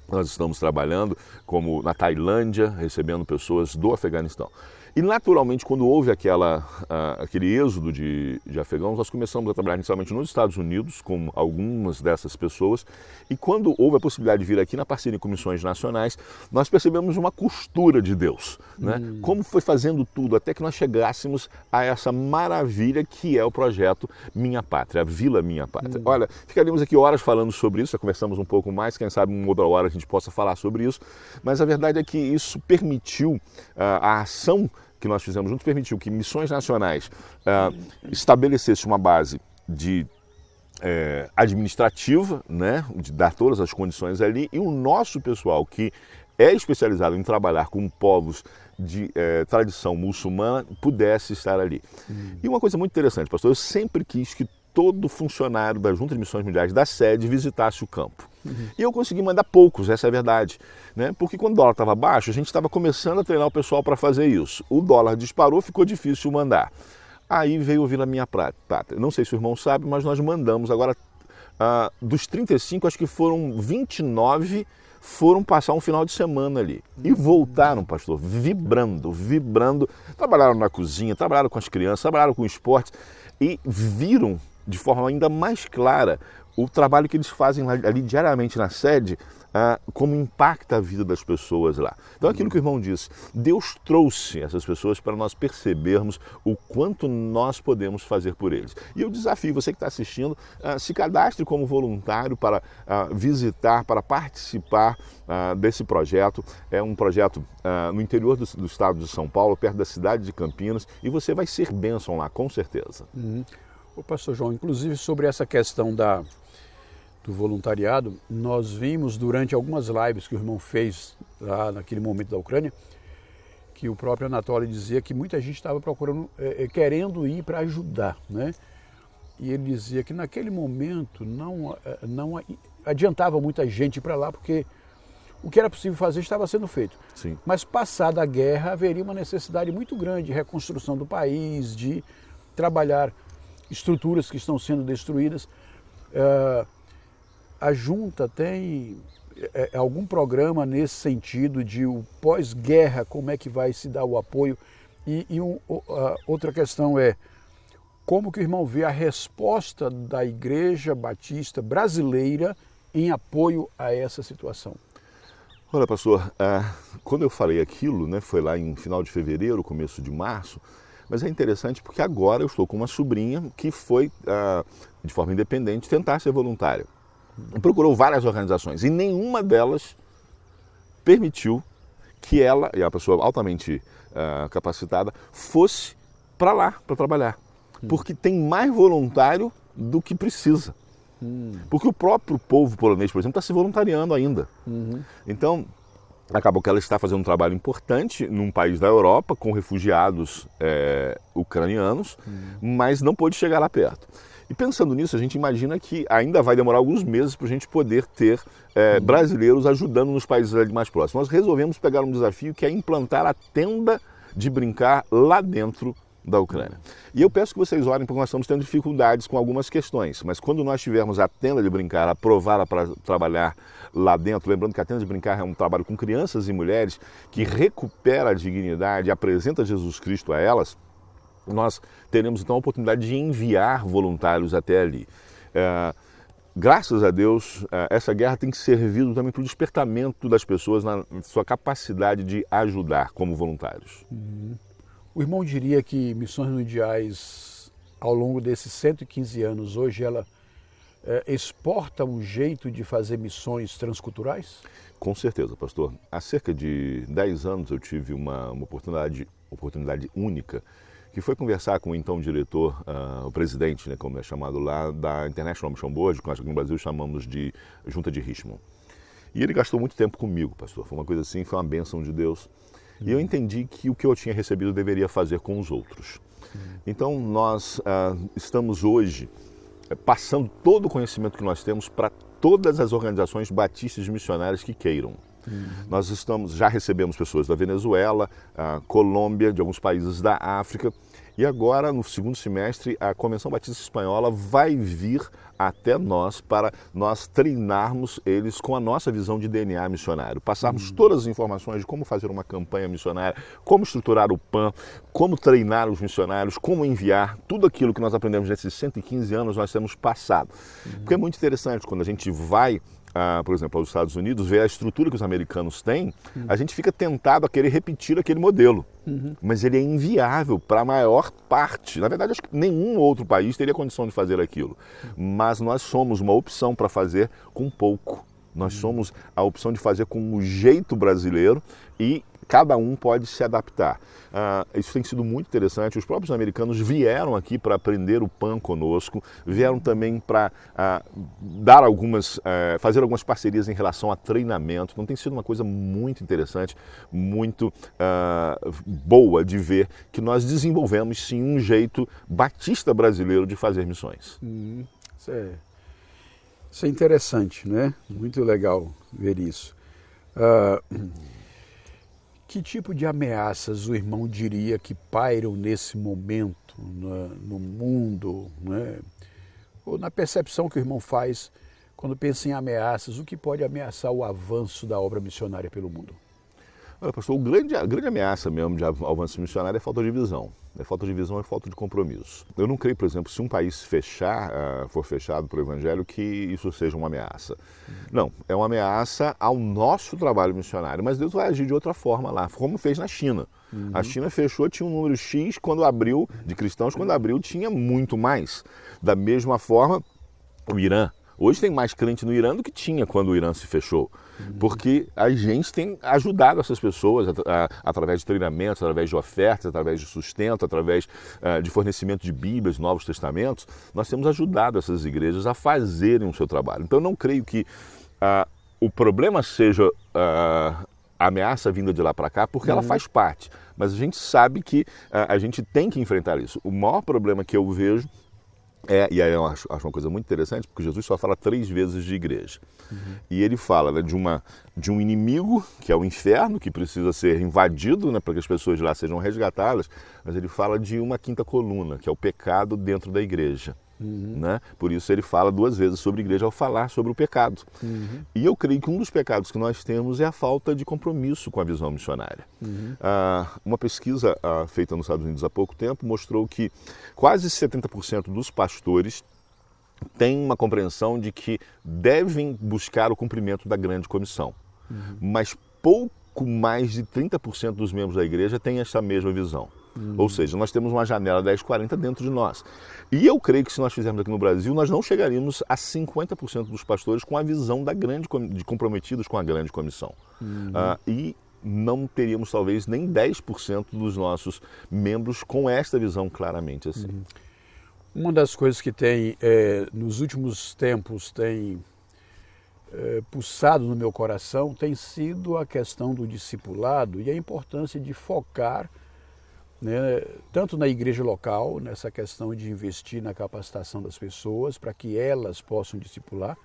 Nós estamos trabalhando como na Tailândia, recebendo pessoas do Afeganistão. E naturalmente, quando houve aquele êxodo de afegãos, nós começamos a trabalhar inicialmente nos Estados Unidos com algumas dessas pessoas. E quando houve a possibilidade de vir aqui na parceria com missões nacionais, nós percebemos uma costura de Deus, né? Como foi fazendo tudo até que nós chegássemos a essa maravilha que é o projeto Minha Pátria, a Vila Minha Pátria. Olha, ficaríamos aqui horas falando sobre isso, já conversamos um pouco mais, quem sabe uma outra hora a gente possa falar sobre isso, mas a verdade é que isso permitiu a ação que nós fizemos juntos, permitiu que missões nacionais estabelecessem uma base de administrativa, né, de dar todas as condições ali, e o nosso pessoal que é especializado em trabalhar com povos de tradição muçulmana pudesse estar ali. E uma coisa muito interessante, pastor, eu sempre quis que todo funcionário da Junta de Missões Mundiais da sede visitasse o campo. E eu consegui mandar poucos, essa é a verdade, né? Porque quando o dólar estava baixo, a gente estava começando a treinar o pessoal para fazer isso. O dólar disparou, ficou difícil mandar. Aí veio ouvir a Minha Pátria. Não sei se o irmão sabe, mas nós mandamos agora, dos 35, acho que foram 29, foram passar um final de semana ali. E voltaram, pastor, vibrando. Trabalharam na cozinha, trabalharam com as crianças, trabalharam com esportes e viram de forma ainda mais clara o trabalho que eles fazem ali diariamente na sede, como impacta a vida das pessoas lá. Então, aquilo que o irmão disse, Deus trouxe essas pessoas para nós percebermos o quanto nós podemos fazer por eles. E eu desafio você que está assistindo, se cadastre como voluntário para visitar, para participar desse projeto. É um projeto no interior do estado de São Paulo, perto da cidade de Campinas, e você vai ser bênção lá, com certeza. O pastor João, inclusive sobre essa questão do voluntariado, nós vimos durante algumas lives que o irmão fez lá naquele momento da Ucrânia, que o próprio Anatoly dizia que muita gente estava procurando, querendo ir para ajudar, né? E ele dizia que naquele momento não adiantava muita gente ir para lá, porque o que era possível fazer estava sendo feito. Sim. Mas passada a guerra, haveria uma necessidade muito grande de reconstrução do país, de trabalhar estruturas que estão sendo destruídas. A junta tem algum programa nesse sentido de o pós-guerra, como é que vai se dar o apoio? Outra questão é, como que o irmão vê a resposta da Igreja Batista brasileira em apoio a essa situação? Olha, pastor, quando eu falei aquilo, né, foi lá em final de fevereiro, começo de março, mas é interessante porque agora eu estou com uma sobrinha que foi, de forma independente, tentar ser voluntária. Procurou várias organizações e nenhuma delas permitiu que ela, e a pessoa altamente capacitada, fosse para lá, para trabalhar. Porque tem mais voluntário do que precisa. Porque o próprio povo polonês, por exemplo, está se voluntariando ainda. Então, acabou que ela está fazendo um trabalho importante num país da Europa, com refugiados ucranianos, mas não pôde chegar lá perto. E pensando nisso, a gente imagina que ainda vai demorar alguns meses para a gente poder ter brasileiros ajudando nos países ali mais próximos. Nós resolvemos pegar um desafio que é implantar a tenda de brincar lá dentro da Ucrânia. E eu peço que vocês orem, porque nós estamos tendo dificuldades com algumas questões, mas quando nós tivermos a tenda de brincar aprovada para trabalhar lá dentro, lembrando que a tenda de brincar é um trabalho com crianças e mulheres que recupera a dignidade e apresenta Jesus Cristo a elas, nós teremos então a oportunidade de enviar voluntários até ali. Graças a Deus, essa guerra tem servido também para o despertamento das pessoas na sua capacidade de ajudar como voluntários. O irmão diria que Missões Mundiais, ao longo desses 115 anos, hoje ela exporta um jeito de fazer missões transculturais? Com certeza, pastor. Há cerca de 10 anos eu tive uma oportunidade única, que foi conversar com o então diretor, o presidente, né, como é chamado lá, da International Mission Board, que nós aqui no Brasil chamamos de Junta de Richmond. E ele gastou muito tempo comigo, pastor. Foi uma coisa assim, foi uma bênção de Deus. E eu entendi que o que eu tinha recebido eu deveria fazer com os outros. Então nós estamos hoje passando todo o conhecimento que nós temos para todas as organizações batistas missionárias que queiram. Nós já recebemos pessoas da Venezuela, Colômbia, de alguns países da África, e agora no segundo semestre a Convenção Batista Espanhola vai vir até nós para nós treinarmos eles com a nossa visão de DNA missionário, passarmos todas as informações de como fazer uma campanha missionária, como estruturar o PAN, como treinar os missionários, como enviar, tudo aquilo que nós aprendemos nesses 115 anos nós temos passado. Porque é muito interessante quando a gente vai por exemplo, aos Estados Unidos, ver a estrutura que os americanos têm, a gente fica tentado a querer repetir aquele modelo. Mas ele é inviável para a maior parte. Na verdade, acho que nenhum outro país teria condição de fazer aquilo. Mas nós somos uma opção para fazer com pouco. Nós somos a opção de fazer com o jeito brasileiro e cada um pode se adaptar. Isso tem sido muito interessante. Os próprios americanos vieram aqui para aprender o PAN conosco, vieram também para fazer algumas parcerias em relação a treinamento. Então tem sido uma coisa muito interessante, muito boa de ver que nós desenvolvemos sim um jeito batista brasileiro de fazer missões. Isso é interessante, né? Muito legal ver isso. Que tipo de ameaças o irmão diria que pairam nesse momento no mundo, né? Ou na percepção que o irmão faz quando pensa em ameaças, o que pode ameaçar o avanço da obra missionária pelo mundo? Olha, pastor, a grande ameaça mesmo de avanço missionário é falta de visão. Falta de visão e falta de compromisso. Eu não creio, por exemplo, se um país for fechado para o evangelho, que isso seja uma ameaça. Não, é uma ameaça ao nosso trabalho missionário, mas Deus vai agir de outra forma lá, como fez na China. A China fechou, tinha um número X de cristãos, quando abriu tinha muito mais. Da mesma forma, o Irã, Hoje tem mais crente no Irã do que tinha quando o Irã se fechou, porque a gente tem ajudado essas pessoas através de treinamentos, através de ofertas, através de sustento, através de fornecimento de Bíblias, Novos Testamentos. Nós temos ajudado essas igrejas a fazerem o seu trabalho. Então eu não creio que o problema seja a ameaça vinda de lá para cá, porque ela faz parte, mas a gente sabe que a gente tem que enfrentar isso. O maior problema que eu vejo e aí eu acho uma coisa muito interessante, porque Jesus só fala 3 vezes de igreja. E ele fala, né, de um inimigo, que é o inferno, que precisa ser invadido, né, para que as pessoas lá sejam resgatadas, mas ele fala de uma 5ª coluna, que é o pecado dentro da igreja. Né? Por isso ele fala 2 vezes sobre a igreja ao falar sobre o pecado. E eu creio que um dos pecados que nós temos é a falta de compromisso com a visão missionária. Uma pesquisa feita nos Estados Unidos há pouco tempo mostrou que quase 70% dos pastores têm uma compreensão de que devem buscar o cumprimento da grande comissão. Mas pouco mais de 30% dos membros da igreja têm essa mesma visão. Ou seja, nós temos uma janela 10-40 dentro de nós. E eu creio que se nós fizermos aqui no Brasil, nós não chegaríamos a 50% dos pastores com a visão de comprometidos com a grande comissão. E não teríamos talvez nem 10% dos nossos membros com esta visão claramente assim. Uma das coisas que tem, nos últimos tempos, tem pulsado no meu coração tem sido a questão do discipulado e a importância de focar, né, tanto na igreja local, nessa questão de investir na capacitação das pessoas para que elas possam discipular,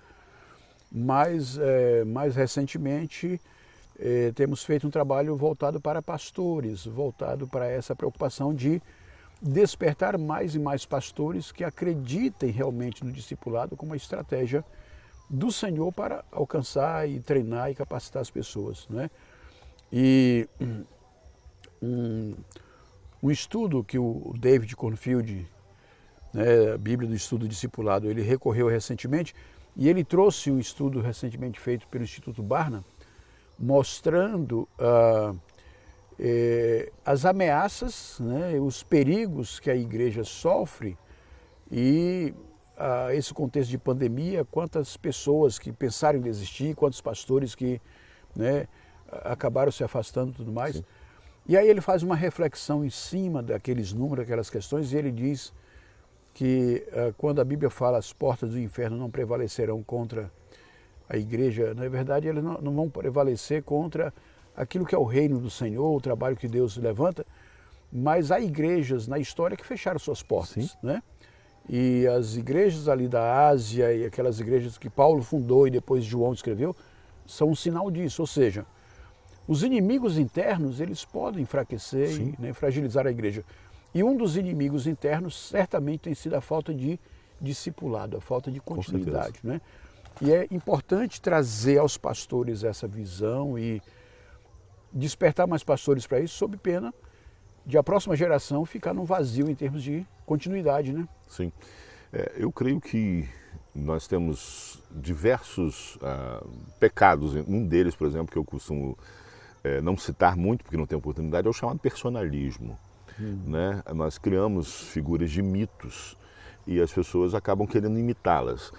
mas mais recentemente temos feito um trabalho voltado para pastores, voltado para essa preocupação de despertar mais e mais pastores que acreditem realmente no discipulado como uma estratégia do Senhor para alcançar e treinar e capacitar as pessoas, né? E um estudo que o David Cornfield, né, a Bíblia do Estudo Discipulado, ele recorreu recentemente e ele trouxe um estudo recentemente feito pelo Instituto Barna, mostrando as ameaças, né, os perigos que a igreja sofre e esse contexto de pandemia, quantas pessoas que pensaram em desistir, quantos pastores que, né, acabaram se afastando e tudo mais. Sim. E aí ele faz uma reflexão em cima daqueles números, aquelas questões, e ele diz que quando a Bíblia fala as portas do inferno não prevalecerão contra a igreja, na verdade eles não vão prevalecer contra aquilo que é o reino do Senhor, o trabalho que Deus levanta, mas há igrejas na história que fecharam suas portas, né? E as igrejas ali da Ásia e aquelas igrejas que Paulo fundou e depois João escreveu, são um sinal disso, ou seja, os inimigos internos, eles podem enfraquecer e, né, fragilizar a igreja. E um dos inimigos internos certamente tem sido a falta de discipulado, a falta de continuidade, né? E é importante trazer aos pastores essa visão e despertar mais pastores para isso, sob pena de a próxima geração ficar num vazio em termos de continuidade, né? Sim. Eu creio que nós temos diversos pecados. Um deles, por exemplo, que eu costumo não citar muito, porque não tenho oportunidade, é o chamado personalismo. Né? Nós criamos figuras de mitos e as pessoas acabam querendo imitá-las.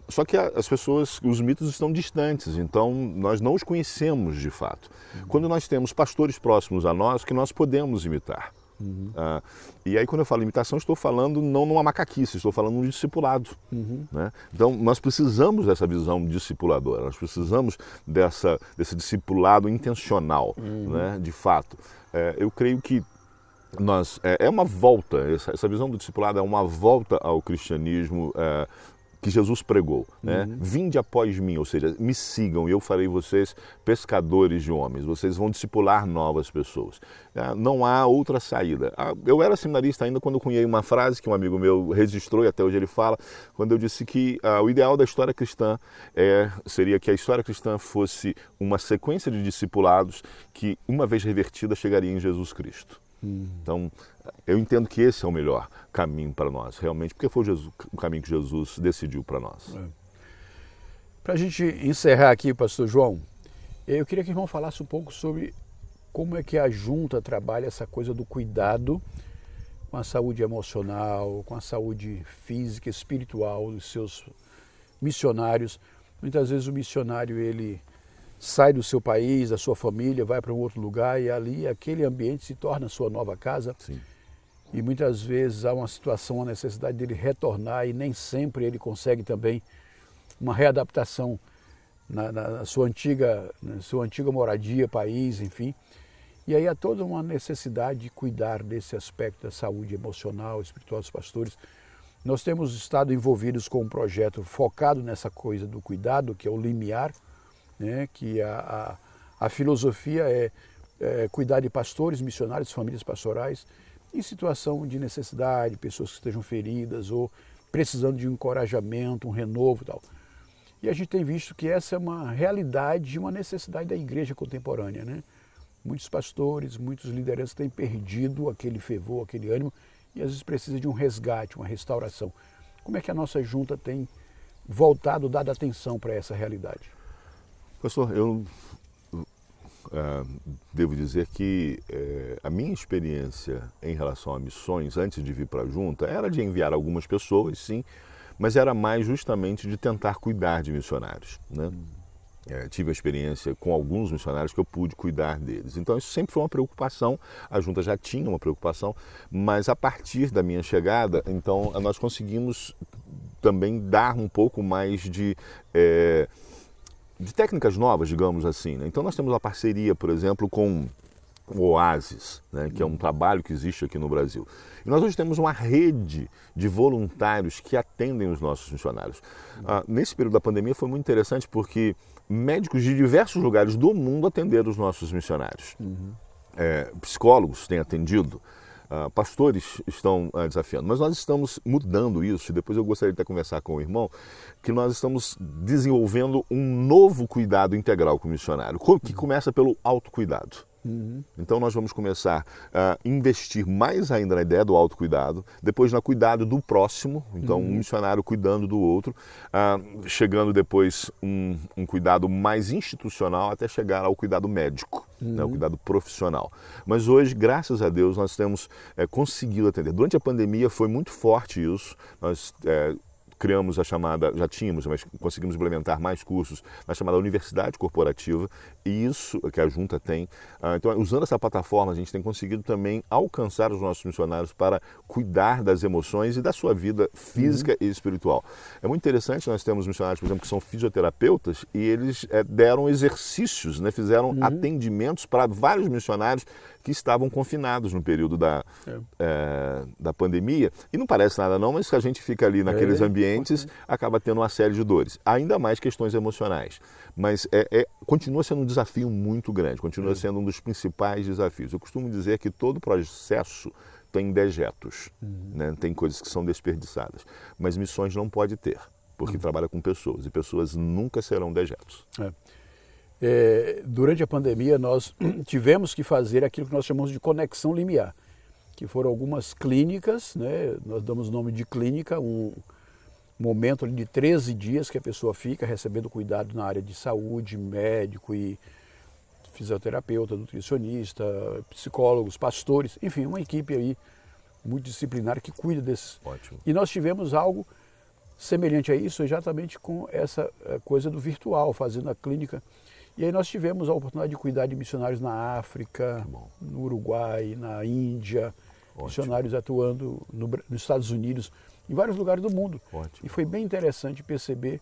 Só que as pessoas, os mitos estão distantes, então nós não os conhecemos de fato. Quando nós temos pastores próximos a nós que nós podemos imitar. E aí quando eu falo imitação, estou falando não numa macaquice, estou falando num discipulado. Né? Então nós precisamos dessa visão discipuladora, nós precisamos desse discipulado intencional, né? De fato. Eu creio que é uma volta, essa visão do discipulado é uma volta ao cristianismo que Jesus pregou, né? Vinde após mim, ou seja, me sigam e eu farei vocês pescadores de homens, vocês vão discipular novas pessoas. Não há outra saída. Eu era seminarista ainda quando eu cunhei uma frase que um amigo meu registrou e até hoje ele fala, quando eu disse que o ideal da história cristã seria que a história cristã fosse uma sequência de discipulados que, uma vez revertida, chegaria em Jesus Cristo. Então, eu entendo que esse é o melhor caminho para nós, realmente, porque foi o caminho que Jesus decidiu para nós. Para a gente encerrar aqui, pastor João, eu queria que o irmão falasse um pouco sobre como é que a junta trabalha essa coisa do cuidado com a saúde emocional, com a saúde física, espiritual dos seus missionários. Muitas vezes o missionário ele sai do seu país, da sua família, vai para um outro lugar e ali aquele ambiente se torna a sua nova casa. Sim. E muitas vezes há uma situação, uma necessidade dele retornar e nem sempre ele consegue também uma readaptação na sua antiga moradia, país, enfim. E aí há toda uma necessidade de cuidar desse aspecto da saúde emocional, espiritual dos pastores. Nós temos estado envolvidos com um projeto focado nessa coisa do cuidado, que é o Limiar, né? Que a filosofia é cuidar de pastores, missionários, famílias pastorais, em situação de necessidade, pessoas que estejam feridas ou precisando de um encorajamento, um renovo e tal. E a gente tem visto que essa é uma realidade, uma necessidade da igreja contemporânea, né? Muitos pastores, muitos lideranças têm perdido aquele fervor, aquele ânimo e às vezes precisa de um resgate, uma restauração. Como é que a nossa junta tem voltado, dado atenção para essa realidade? Pastor, eu devo dizer que a minha experiência em relação a missões antes de vir para a junta era de enviar algumas pessoas, sim, mas era mais justamente de tentar cuidar de missionários, né? Tive a experiência com alguns missionários que eu pude cuidar deles. Então isso sempre foi uma preocupação, a junta já tinha uma preocupação, mas a partir da minha chegada, então nós conseguimos também dar um pouco mais de técnicas novas, digamos assim, né? Então nós temos uma parceria, por exemplo, com o Oasis, né, que é um trabalho que existe aqui no Brasil. E nós hoje temos uma rede de voluntários que atendem os nossos missionários. Nesse período da pandemia foi muito interessante porque médicos de diversos lugares do mundo atenderam os nossos missionários. Psicólogos têm atendido, pastores estão desafiando. Mas nós estamos mudando isso, e depois eu gostaria de até conversar com o irmão, que nós estamos desenvolvendo um novo cuidado integral com o missionário, que começa pelo autocuidado. Então nós vamos começar a investir mais ainda na ideia do autocuidado, depois no cuidado do próximo, então um missionário cuidando do outro, chegando depois um cuidado mais institucional até chegar ao cuidado médico, né, o cuidado profissional. Mas hoje, graças a Deus, nós temos conseguido atender. Durante a pandemia foi muito forte isso, nós criamos a chamada, já tínhamos, mas conseguimos implementar mais cursos na chamada Universidade Corporativa, e isso que a Junta tem. Então, usando essa plataforma, a gente tem conseguido também alcançar os nossos missionários para cuidar das emoções e da sua vida física e espiritual. É muito interessante, nós temos missionários, por exemplo, que são fisioterapeutas, e eles deram exercícios, né, fizeram atendimentos para vários missionários que estavam confinados no período da pandemia. E não parece nada não, mas se a gente fica ali naqueles ambientes, acaba tendo uma série de dores. Ainda mais questões emocionais. Mas continua sendo um desafio muito grande, continua sendo um dos principais desafios. Eu costumo dizer que todo processo tem dejetos, né? Tem coisas que são desperdiçadas. Mas missões não pode ter, porque trabalha com pessoas, e pessoas nunca serão dejetos. Durante a pandemia, nós tivemos que fazer aquilo que nós chamamos de conexão limiar, que foram algumas clínicas, né? Nós damos o nome de clínica, um momento ali de 13 dias que a pessoa fica recebendo cuidado na área de saúde, médico e fisioterapeuta, nutricionista, psicólogos, pastores, enfim, uma equipe aí multidisciplinar que cuida desses. Ótimo. E nós tivemos algo semelhante a isso exatamente com essa coisa do virtual, fazendo a clínica. E aí nós tivemos a oportunidade de cuidar de missionários na África, no Uruguai, na Índia, missionários atuando nos Estados Unidos, em vários lugares do mundo. Ótimo. E foi bem interessante perceber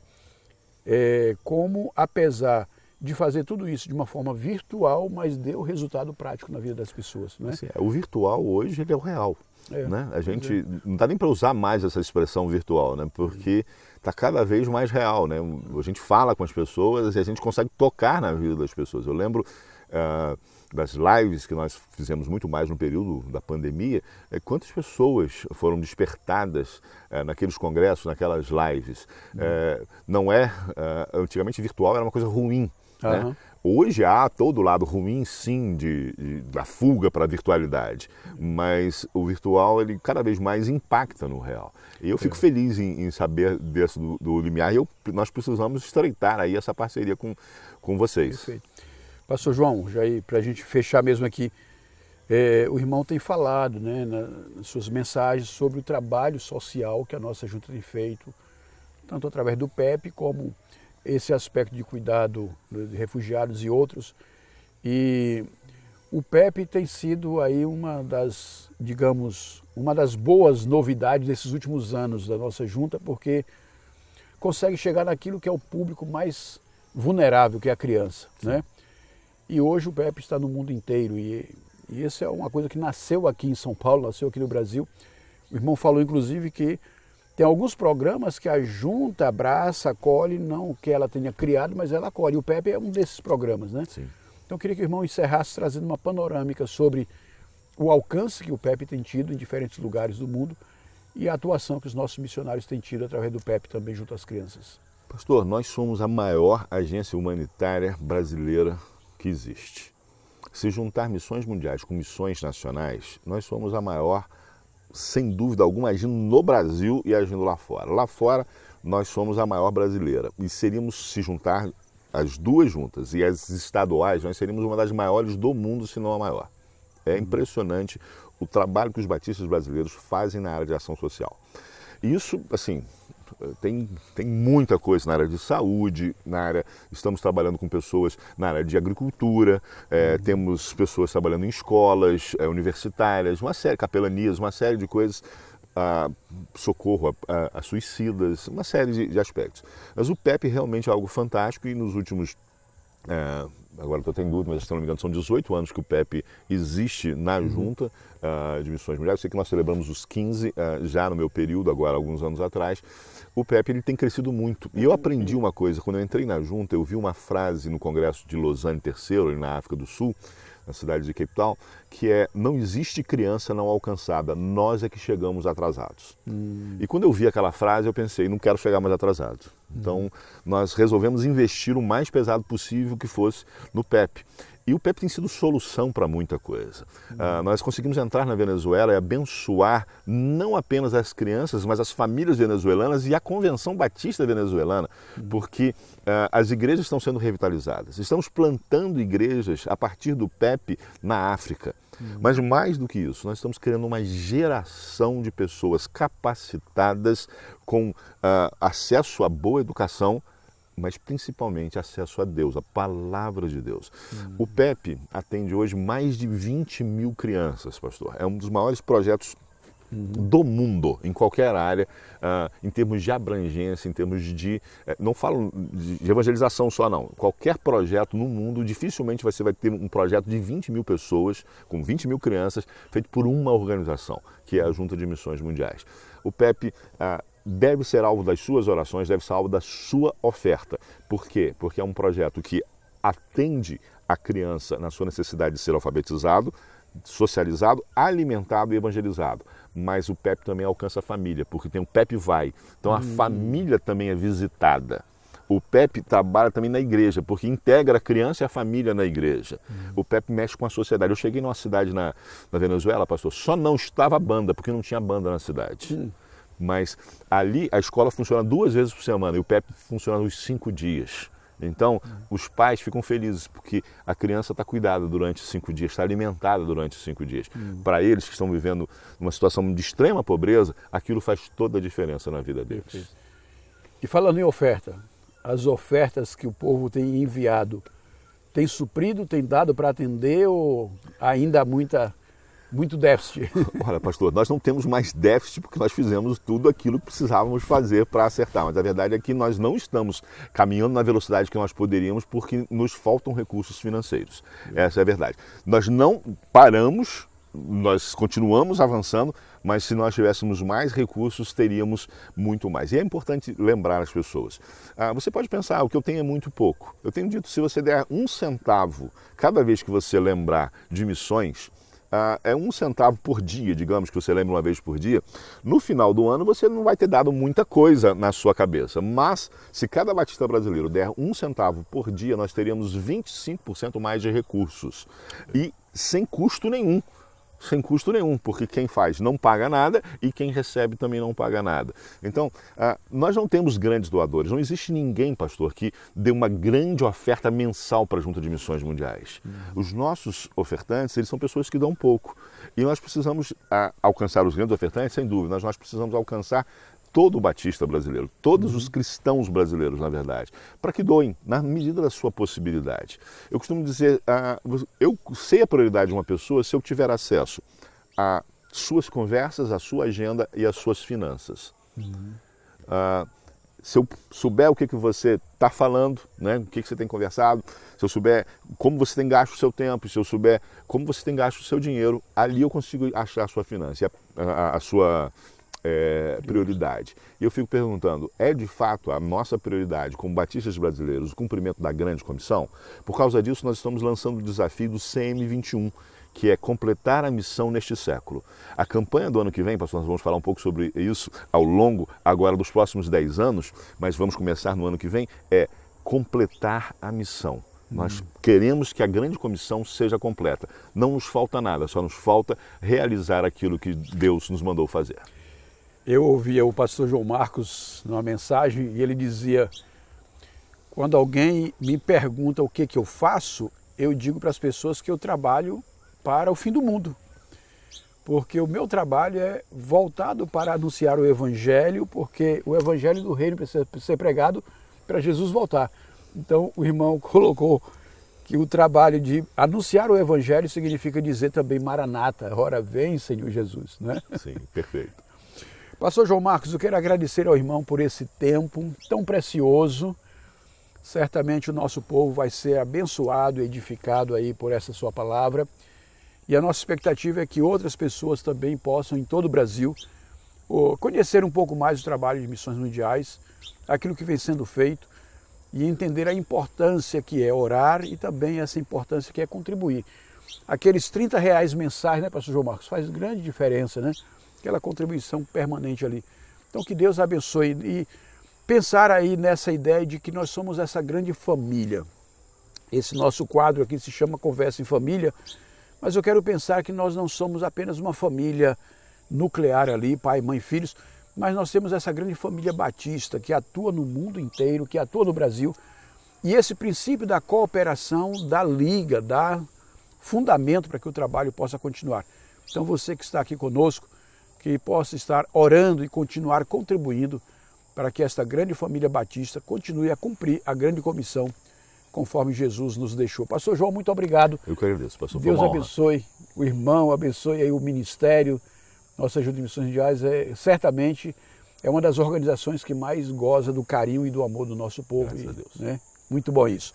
como, apesar de fazer tudo isso de uma forma virtual, mas deu resultado prático na vida das pessoas. Né? Assim, o virtual hoje ele é o real. Né? A gente não dá nem para usar mais essa expressão virtual, né? Porque está cada vez mais real, né? A gente fala com as pessoas e a gente consegue tocar na vida das pessoas. Eu lembro das lives que nós fizemos muito mais no período da pandemia, quantas pessoas foram despertadas naqueles congressos, naquelas lives. Antigamente virtual era uma coisa ruim, né? Hoje há todo o lado ruim, sim, da fuga para a virtualidade, mas o virtual ele cada vez mais impacta no real. E eu fico feliz em saber desse do Limiar, e nós precisamos estreitar aí essa parceria com vocês. Perfeito. Pastor João, já para a gente fechar mesmo aqui, o irmão tem falado, né, nas suas mensagens sobre o trabalho social que a nossa junta tem feito tanto através do PEP como esse aspecto de cuidado de refugiados e outros. E o PEP tem sido aí uma das boas novidades desses últimos anos da nossa junta, porque consegue chegar naquilo que é o público mais vulnerável, que é a criança, né? E hoje o PEP está no mundo inteiro e isso é uma coisa que nasceu aqui em São Paulo, nasceu aqui no Brasil. O irmão falou inclusive que tem alguns programas que a junta abraça, acolhe, não que ela tenha criado, mas ela acolhe. O PEP é um desses programas, né? Sim. Então eu queria que o irmão encerrasse trazendo uma panorâmica sobre o alcance que o PEP tem tido em diferentes lugares do mundo e a atuação que os nossos missionários têm tido através do PEP também junto às crianças. Pastor, nós somos a maior agência humanitária brasileira que existe. Se juntar missões mundiais com missões nacionais, nós somos a maior, sem dúvida alguma, agindo no Brasil e agindo lá fora. Lá fora, nós somos a maior brasileira. E seríamos, se juntar as duas juntas e as estaduais, nós seríamos uma das maiores do mundo, se não a maior. É impressionante o trabalho que os batistas brasileiros fazem na área de ação social. E isso, assim, tem muita coisa na área de saúde, estamos trabalhando com pessoas na área de agricultura, temos pessoas trabalhando em escolas universitárias, uma série, capelanias, uma série de coisas, socorro a suicidas, uma série de aspectos. Mas o PEP realmente é algo fantástico e nos últimos, agora estou tendo dúvida, mas se não me engano são 18 anos que o PEP existe na junta de missões mundiais. Eu sei que nós celebramos os 15 já no meu período, agora alguns anos atrás. O PEP ele tem crescido muito. E eu aprendi uma coisa, quando eu entrei na junta, eu vi uma frase no Congresso de Lausanne III, na África do Sul, na cidade de Cape Town, que é: não existe criança não alcançada, nós é que chegamos atrasados. E quando eu vi aquela frase, eu pensei, não quero chegar mais atrasado. Então, nós resolvemos investir o mais pesado possível que fosse no PEP. E o PEP tem sido solução para muita coisa. Nós conseguimos entrar na Venezuela e abençoar não apenas as crianças, mas as famílias venezuelanas e a Convenção Batista Venezuelana, porque as igrejas estão sendo revitalizadas. Estamos plantando igrejas a partir do PEP na África. Mas mais do que isso, nós estamos criando uma geração de pessoas capacitadas com acesso à boa educação, mas principalmente acesso a Deus, a palavra de Deus. O PEP atende hoje mais de 20 mil crianças, pastor. É um dos maiores projetos do mundo, em qualquer área, em termos de abrangência, em termos de... não falo de evangelização só, não. Qualquer projeto no mundo, dificilmente você vai ter um projeto de 20 mil pessoas, com 20 mil crianças, feito por uma organização, que é a Junta de Missões Mundiais. O PEP... deve ser alvo das suas orações, deve ser alvo da sua oferta. Por quê? Porque é um projeto que atende a criança na sua necessidade de ser alfabetizado, socializado, alimentado e evangelizado. Mas o PEP também alcança a família, porque tem o PEP Vai. Então a família também é visitada. O PEP trabalha também na igreja, porque integra a criança e a família na igreja. O PEP mexe com a sociedade. Eu cheguei numa cidade na Venezuela, pastor, só não estava banda, porque não tinha banda na cidade. Mas ali a escola funciona 2 vezes por semana e o PEP funciona nos 5 dias. Então, os pais ficam felizes porque a criança está cuidada durante 5 dias, está alimentada durante 5 dias. Para eles que estão vivendo uma situação de extrema pobreza, aquilo faz toda a diferença na vida deles. Perfeito. E falando em oferta, as ofertas que o povo tem enviado, tem suprido, tem dado para atender ou ainda há muito déficit? Olha, pastor, nós não temos mais déficit porque nós fizemos tudo aquilo que precisávamos fazer para acertar. Mas a verdade é que nós não estamos caminhando na velocidade que nós poderíamos porque nos faltam recursos financeiros. Essa é a verdade. Nós não paramos, nós continuamos avançando, mas se nós tivéssemos mais recursos, teríamos muito mais. E é importante lembrar as pessoas. Você pode pensar, o que eu tenho é muito pouco. Eu tenho dito, se você der 1 centavo cada vez que você lembrar de missões, é 1 centavo por dia, digamos que você lembra uma vez por dia, no final do ano você não vai ter dado muita coisa na sua cabeça, mas se cada batista brasileiro der 1 centavo por dia, nós teríamos 25% mais de recursos e sem custo nenhum. Sem custo nenhum, porque quem faz não paga nada e quem recebe também não paga nada. Então, nós não temos grandes doadores, não existe ninguém, pastor, que dê uma grande oferta mensal para a Junta de Missões Mundiais. Os nossos ofertantes, eles são pessoas que dão pouco. E nós precisamos alcançar os grandes ofertantes, sem dúvida, nós precisamos alcançar todo o batista brasileiro, todos os cristãos brasileiros, na verdade, para que doem, na medida da sua possibilidade. Eu costumo dizer, eu sei a prioridade de uma pessoa se eu tiver acesso a suas conversas, a sua agenda e as suas finanças. Se eu souber o que você está falando, né, o que você tem conversado, se eu souber como você tem gasto o seu tempo, se eu souber como você tem gasto o seu dinheiro, ali eu consigo achar a sua finança, a sua prioridade. E eu fico perguntando, é de fato a nossa prioridade como batistas brasileiros o cumprimento da grande comissão? Por causa disso, nós estamos lançando o desafio do CM21, que é completar a missão neste século. A campanha do ano que vem, pastor, nós vamos falar um pouco sobre isso ao longo agora dos próximos 10 anos, mas vamos começar no ano que vem, é completar a missão. Nós queremos que a grande comissão seja completa. Não nos falta nada, só nos falta realizar aquilo que Deus nos mandou fazer. Eu ouvia o pastor João Marcos numa mensagem e ele dizia: quando alguém me pergunta o que eu faço, eu digo para as pessoas que eu trabalho para o fim do mundo, porque o meu trabalho é voltado para anunciar o Evangelho, porque o Evangelho do Reino precisa ser pregado para Jesus voltar. Então o irmão colocou que o trabalho de anunciar o Evangelho significa dizer também Maranata, ora vem Senhor Jesus, né? Sim, perfeito. Pastor João Marcos, eu quero agradecer ao irmão por esse tempo tão precioso. Certamente o nosso povo vai ser abençoado e edificado aí por essa sua palavra. E a nossa expectativa é que outras pessoas também possam, em todo o Brasil, conhecer um pouco mais o trabalho de missões mundiais, aquilo que vem sendo feito, e entender a importância que é orar e também essa importância que é contribuir. Aqueles R$30 mensais, né, pastor João Marcos, faz grande diferença, né? Aquela contribuição permanente ali. Então que Deus abençoe e pensar aí nessa ideia de que nós somos essa grande família. Esse nosso quadro aqui se chama Conversa em Família, mas eu quero pensar que nós não somos apenas uma família nuclear ali, pai, mãe, filhos, mas nós temos essa grande família batista que atua no mundo inteiro, que atua no Brasil. E esse princípio da cooperação, da liga, dá fundamento para que o trabalho possa continuar. Então você que está aqui conosco, que possa estar orando e continuar contribuindo para que esta grande família batista continue a cumprir a grande comissão conforme Jesus nos deixou. Pastor João, muito obrigado. Eu que agradeço, pastor. Deus abençoe o irmão, abençoe aí o ministério. Nossa Ajuda de Missões Mundiais certamente é uma das organizações que mais goza do carinho e do amor do nosso povo. Graças a Deus. Né? Muito bom isso.